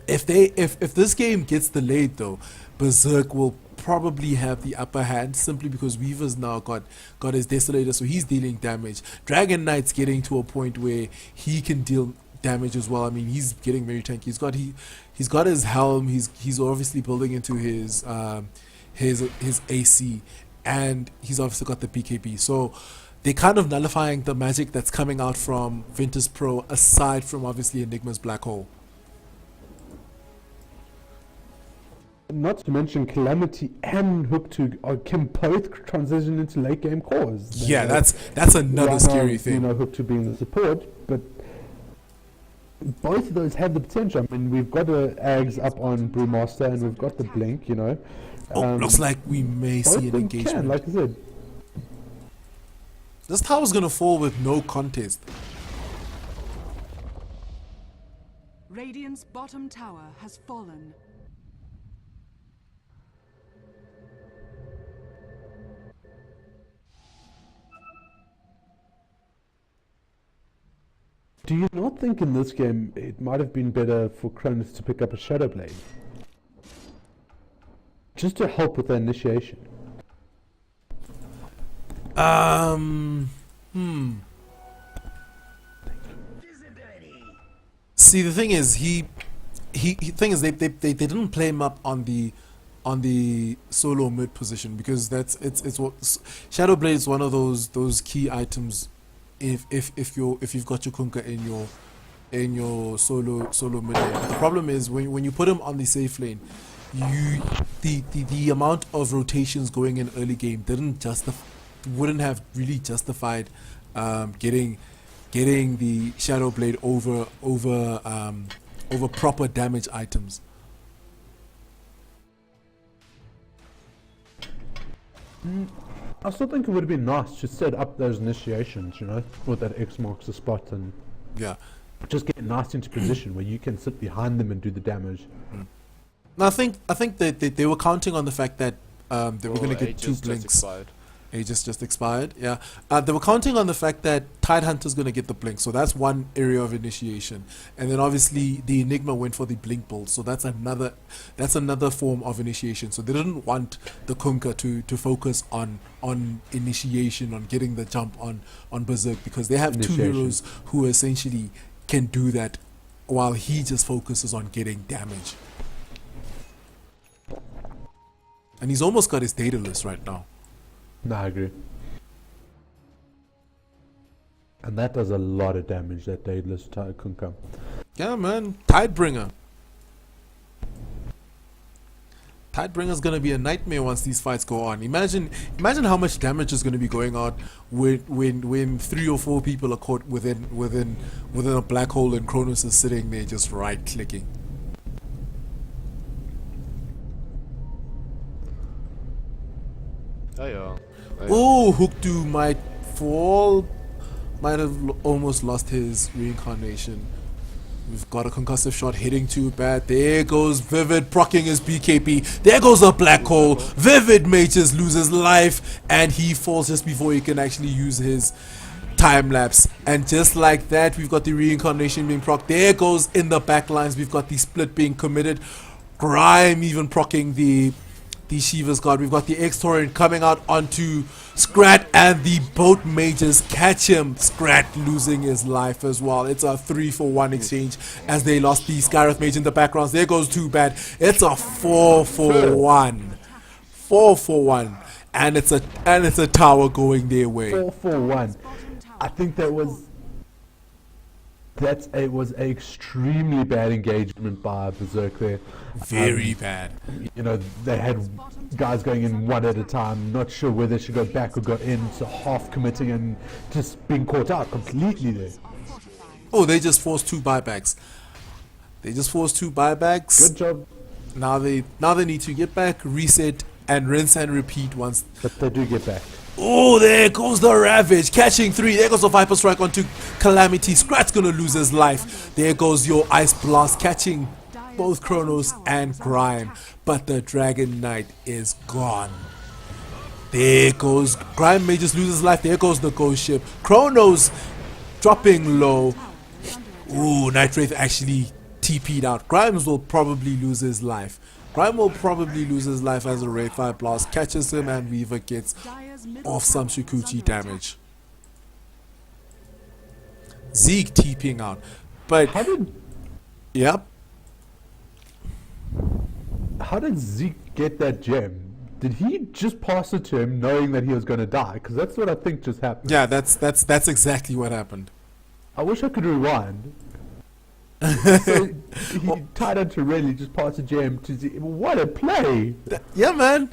if this game gets delayed though, BzK will probably have the upper hand simply because Weaver's now got his Desolator, so he's dealing damage. Dragon Knight's getting to a point where he can deal damage as well. I mean, he's getting very tanky. He's got his helm. He's obviously building into his AC, and he's obviously got the BKB. So they're kind of nullifying the magic that's coming out from Ventus Pro, aside from obviously Enigma's Black Hole. Not to mention Calamity and Hook2 can both transition into late game cores. Yeah, that's another scary thing. You know, Hook2 being the support, but both of those have the potential. I mean, we've got Ags up on Brewmaster, and we've got the Blink. You know, looks like we may both see of an them can, engagement. like I said. This tower's gonna fall with no contest. Radiant's bottom tower has fallen. Do you not think in this game it might have been better for Cronus to pick up a Shadow Blade? Just to help with the initiation. See, the thing is, they didn't play him up on the solo mid position, because it's what Shadow Blade is one of those key items. If you've got your Kunkka in your solo mid lane. The problem is when you put him on the safe lane, the amount of rotations going in early game wouldn't have really justified getting the Shadow Blade over proper damage items. I still think it would have been nice to set up those initiations, you know, with that X marks the spot, and Yeah. just get nice into position where you can sit behind them and do the damage. Now, I think that they were counting on the fact that they were going to get two Aegis just blinks. expired. Aegis just expired. Yeah, they were counting on the fact that Tidehunter's going to get the blink, so that's one area of initiation. And then obviously the Enigma went for the blink build, so that's another form of initiation. So they didn't want the Kunkka to focus on initiation, on getting the jump on BzK, because they have two Initiation. heroes who essentially can do that, while he just focuses on getting damage. And he's almost got his data list right now. No, I agree. And that does a lot of damage, that Daedalus Kunkka. Yeah, man. Tidebringer. Tidebringer's gonna be a nightmare once these fights go on. Imagine how much damage is gonna be going on when 3 or 4 people are caught within a black hole and Kronos is sitting there just right clicking. Oh yeah. Oh, Hookdu might fall. Might have almost lost his reincarnation. We've got a concussive shot hitting too bad. There goes Vivid procking his BKB. There goes a black hole. Vivid Mages loses life and he falls just before he can actually use his time lapse. And just like that, we've got the reincarnation being procced. There goes in the back lines. We've got the split being committed. Grime even procking the Shiva's God. We've got the X-Torrent coming out onto Scrat and the boat mages catch him. Scrat losing his life as well. It's a 3-for-1 exchange as they lost the Skywrath Mage in the backgrounds. There goes Too Bad. It's a 4-for-1. 4-for-1. And it's a tower going their way. 4-for-1. I think it was an extremely bad engagement by BzK there. Very bad. You know, they had guys going in one at a time, not sure whether they should go back or go in, so half committing and just being caught out completely there. Oh, they just forced 2 buybacks. Good job. Now they need to get back, reset, and rinse and repeat once. But they do get back. Oh, there goes the Ravage, catching 3. There goes the Viper Strike onto Calamity. Scrat's gonna lose his life. There goes your Ice Blast, catching both Kronos and Grime. But the Dragon Knight is gone. There goes Grime may just lose his life. There goes the Ghost Ship. Kronos dropping low. Ooh, Night Wraith actually TP'd out. Grimes will probably lose his life. Grime will probably lose his life as a Wraith Fire Blast catches him and Weaver gets off some Shikuchi damage. Zeke TPing out. But yep. How did Zeke get that gem? Did he just pass it to him knowing that he was going to die? Because that's what I think just happened. Yeah, that's exactly what happened. I wish I could rewind. So he tied onto Renly, just passed a gem to Zeke. What a play! Yeah, man.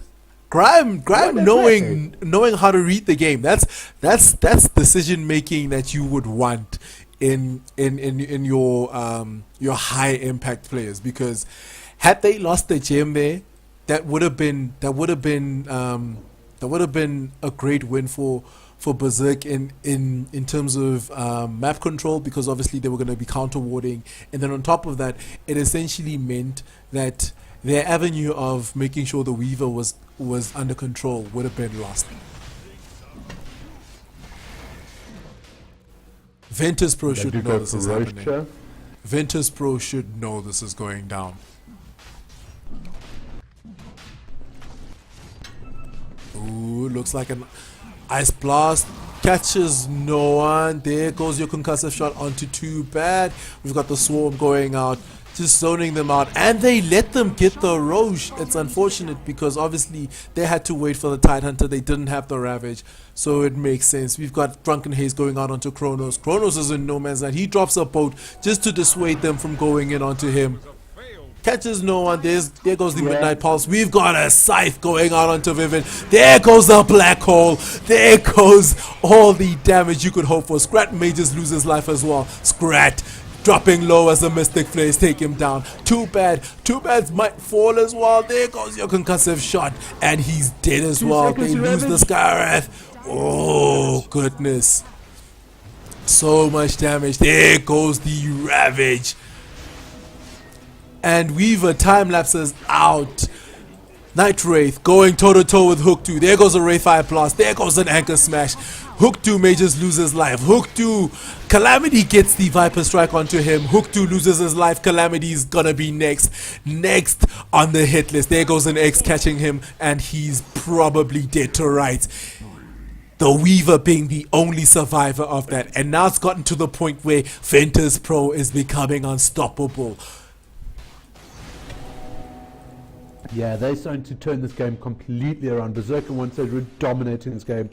Grime knowing how to read the game. That's decision making that you would want in your high impact players, because had they lost the gem there, that would have been a great win for BzK in terms of map control, because obviously they were going to be counter warding, and then on top of that, it essentially meant that their avenue of making sure the Weaver was under control would have been lost. Ventus Pro should know this is happening. Ventus Pro should know this is going down. Ooh, looks like an Ice Blast catches no one. There goes your concussive shot onto Too Bad. We've got the Swarm going out, just zoning them out, and they let them get the Roche. It's unfortunate because obviously they had to wait for the Tidehunter. They didn't have the Ravage, so it makes sense. We've got Drunken Haze going out onto Kronos. Kronos is in no man's land. He drops a boat just to dissuade them from going in onto him. Catches no one. There goes the Midnight Pulse. We've got a Scythe going out onto Vivid. There goes the Black Hole. There goes all the damage you could hope for. Scrat may just lose his life as well. Scrat dropping low as the Mystic Flares take him down. Too Bad. Too Bad might fall as well. There goes your concussive shot, and he's dead as well. They lose the Skywrath. Oh, goodness. So much damage. There goes the Ravage. And Weaver time lapses out. Night Wraith going toe to toe with Hookdu. There goes a Wraith Fire Blast. There goes an Anchor Smash. Hookdu may just lose his life. Hookdu, Calamity gets the Viper Strike onto him. Hookdu loses his life. Calamity's gonna be next on the hit list. There goes an X catching him, and he's probably dead to rights. The Weaver being the only survivor of that. And now it's gotten to the point where Ventus Pro is becoming unstoppable. Yeah, they're starting to turn this game completely around. BzK once they were dominating this game.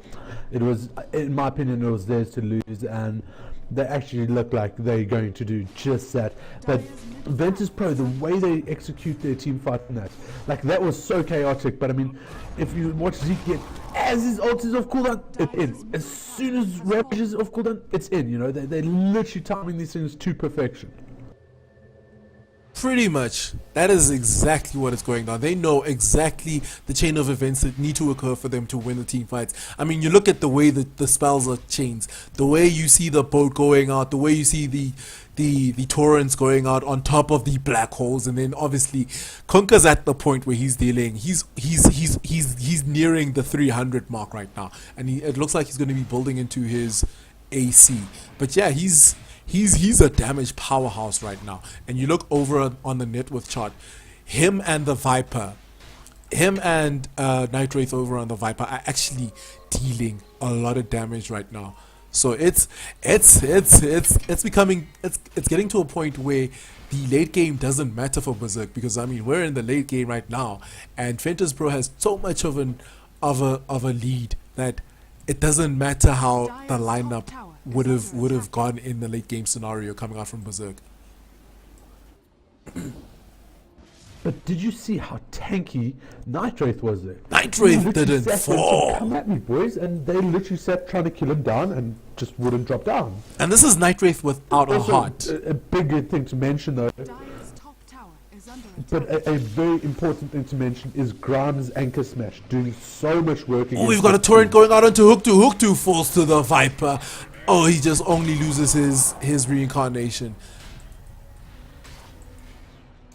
It was, in my opinion, it was theirs to lose, and they actually look like they're going to do just that. But Ventus Pro, the way they execute their team fight in that, like that was so chaotic. But I mean, if you watch Zeke get, as his ult is off cooldown, it's in. As soon as Ravage is off cooldown, it's in. You know, they're literally timing these things to perfection. Pretty much. That is exactly what is going on. They know exactly the chain of events that need to occur for them to win the team fights. I mean, you look at the way that the spells are chains, the way you see the boat going out, the way you see the torrents going out on top of the black holes, and then obviously Kunka's at the point where he's dealing. He's nearing the 300 mark right now, and it looks like he's going to be building into his AC. But yeah, he's a damage powerhouse right now. And you look over on the net worth chart, him and the Viper, him and Night Wraith over on the Viper are actually dealing a lot of damage right now. So it's getting to a point where the late game doesn't matter for BzK, because I mean, we're in the late game right now, and Ventus Pro has so much of a lead that it doesn't matter how the lineup would have gone in the late game scenario coming out from BzK. But did you see how tanky Night Wraith was there? Night Wraith He literally didn't sat there and said, fall. "Come at me, boys," and they literally sat trying to kill him down and just wouldn't drop down. And this is Night Wraith without a Also, heart. a bigger thing to mention though, Dire's top tower is under but attack. a very important thing to mention is Grimes' Anchor Smash doing so much work. Oh, we've got a torrent going out onto Hook 2. Hook 2 falls to the Viper. Oh, he just only loses his reincarnation.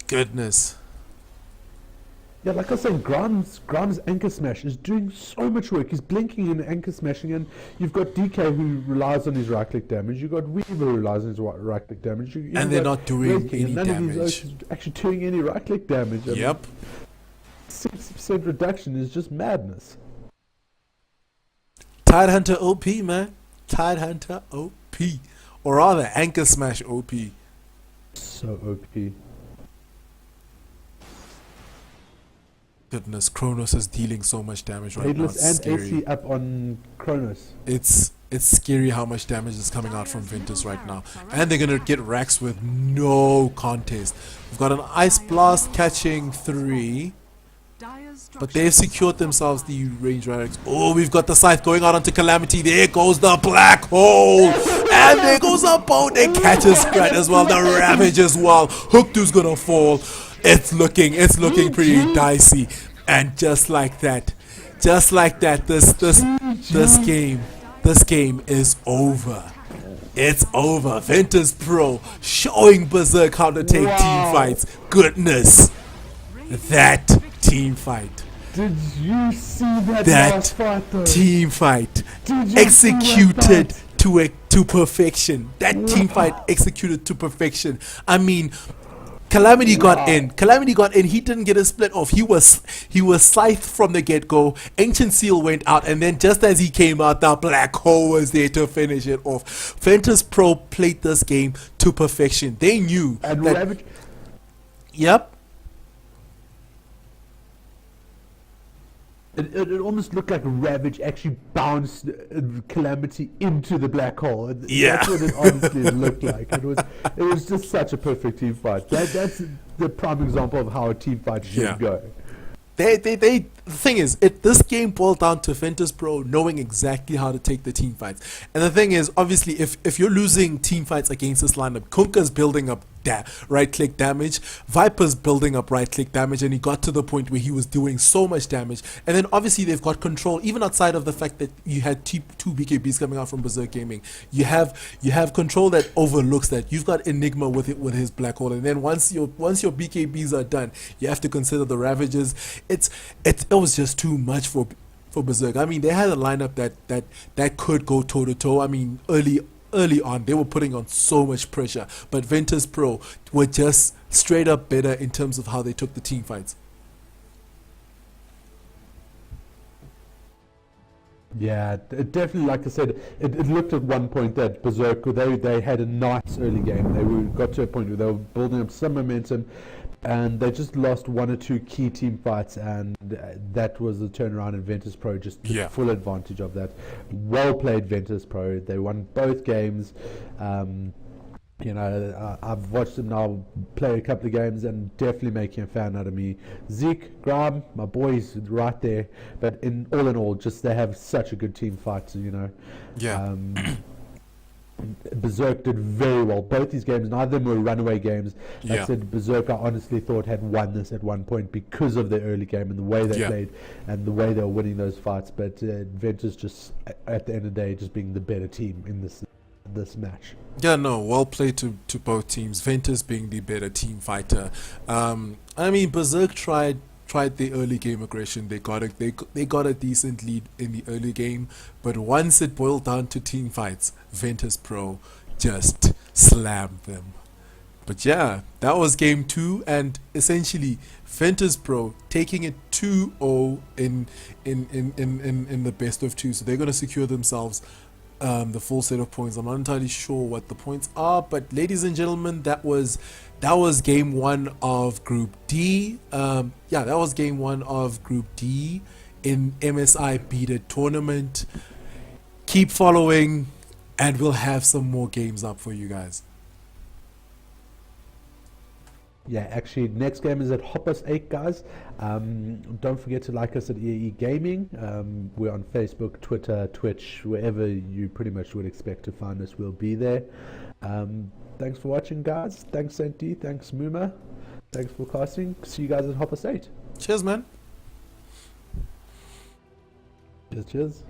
Goodness. Yeah, like I was saying, Grimes' Anchor Smash is doing so much work. He's blinking and Anchor Smashing, and you've got DK who relies on his right-click damage. You've got Weaver who relies on his right-click damage. And they're not doing King, any and none of these damage. are actually doing any right-click damage. I mean, Yep. 60% reduction is just madness. Tidehunter OP, man. Tidehunter OP. Or rather, Anchor Smash OP. So OP. Goodness, Kronos is dealing so much damage right now. Aidless It's and scary. AC up on Kronos. It's scary how much damage is coming out from Ventus right now. And they're going to get racks with no contest. We've got an Ice Blast catching 3. Dire's But they've secured themselves the range racks. Oh, we've got the Scythe going out onto Calamity. There goes the black hole. And there goes a boat. They catch a Scrat as well. The Ravage as well. Hook 2's going to fall. It's looking pretty dicey. And just like that, this game is over. It's over. Ventus Pro showing BzK how to take team fights. Goodness, that team fight. Did you see that That last fight though? team fight Did you see executed that to perfection. That team fight executed to perfection. I mean, Calamity got in. He didn't get a split off. He was scythed from the get-go. Ancient Seal went out, and then just as he came out, the black hole was there to finish it off. Ventus Pro played this game to perfection. They knew And that. Ravage, Yep. it almost looked like Ravage actually bounced Calamity into the black hole. Yeah. That's what it honestly looked like. It was just such a perfect team fight. That's the prime example of how a team fight should go. The thing is, this game boiled down to Ventus Pro knowing exactly how to take the team fights. And the thing is, obviously, if you're losing team fights against this lineup, Kunka's building up right-click damage, Viper's building up right-click damage, and he got to the point where he was doing so much damage. And then obviously they've got control, even outside of the fact that you had two BKBs coming out from BzK Gaming. You have control that overlooks that. You've got Enigma with his black hole, and then once your BKBs are done, you have to consider the Ravages. It was just too much for BzK. I mean, they had a lineup that could go toe to toe. I mean, early on they were putting on so much pressure, but Ventus Pro were just straight up better in terms of how they took the team fights. Yeah, it definitely, like I said, it looked at one point that BzK, they had a nice early game. They got to a point where they were building up some momentum. and they just lost one or two key team fights, and that was the turnaround, and Ventus Pro just took Yeah. full advantage of that. Well played, Ventus Pro. They won both games. I've watched them now play a couple of games and definitely making a fan out of me. Zeke, Graham, my boys right there. But in all, just they have such a good team fight, Yeah. BzK did very well. Both these games, neither of them were runaway games. Like Yeah. I said, BzK, I honestly thought had won this at one point because of the early game and the way they Yeah. played and the way they were winning those fights. But Ventus just, at the end of the day, just being the better team in this match. Yeah, no, well played to both teams. Ventus being the better team fighter. BzK tried the early game aggression. They got a decent lead in the early game, but once it boiled down to team fights, Ventus Pro just slammed them. But yeah, that was game 2, and essentially Ventus Pro taking it 2-0 in the best of 2. So they're gonna secure themselves the full set of points. I'm not entirely sure what the points are, but ladies and gentlemen, that was game 1 of Group D. That was game 1 of Group D in MSI Beatit tournament. Keep following, and we'll have some more games up for you guys. Yeah, actually, next game is at 8:30, guys. Don't forget to like us at EAE Gaming. We're on Facebook, Twitter, Twitch, wherever you pretty much would expect to find us, we'll be there. Thanks for watching, guys. Thanks, Saint D. Thanks, Mooma. Thanks for casting. See you guys at 8:30. Cheers, man. Cheers.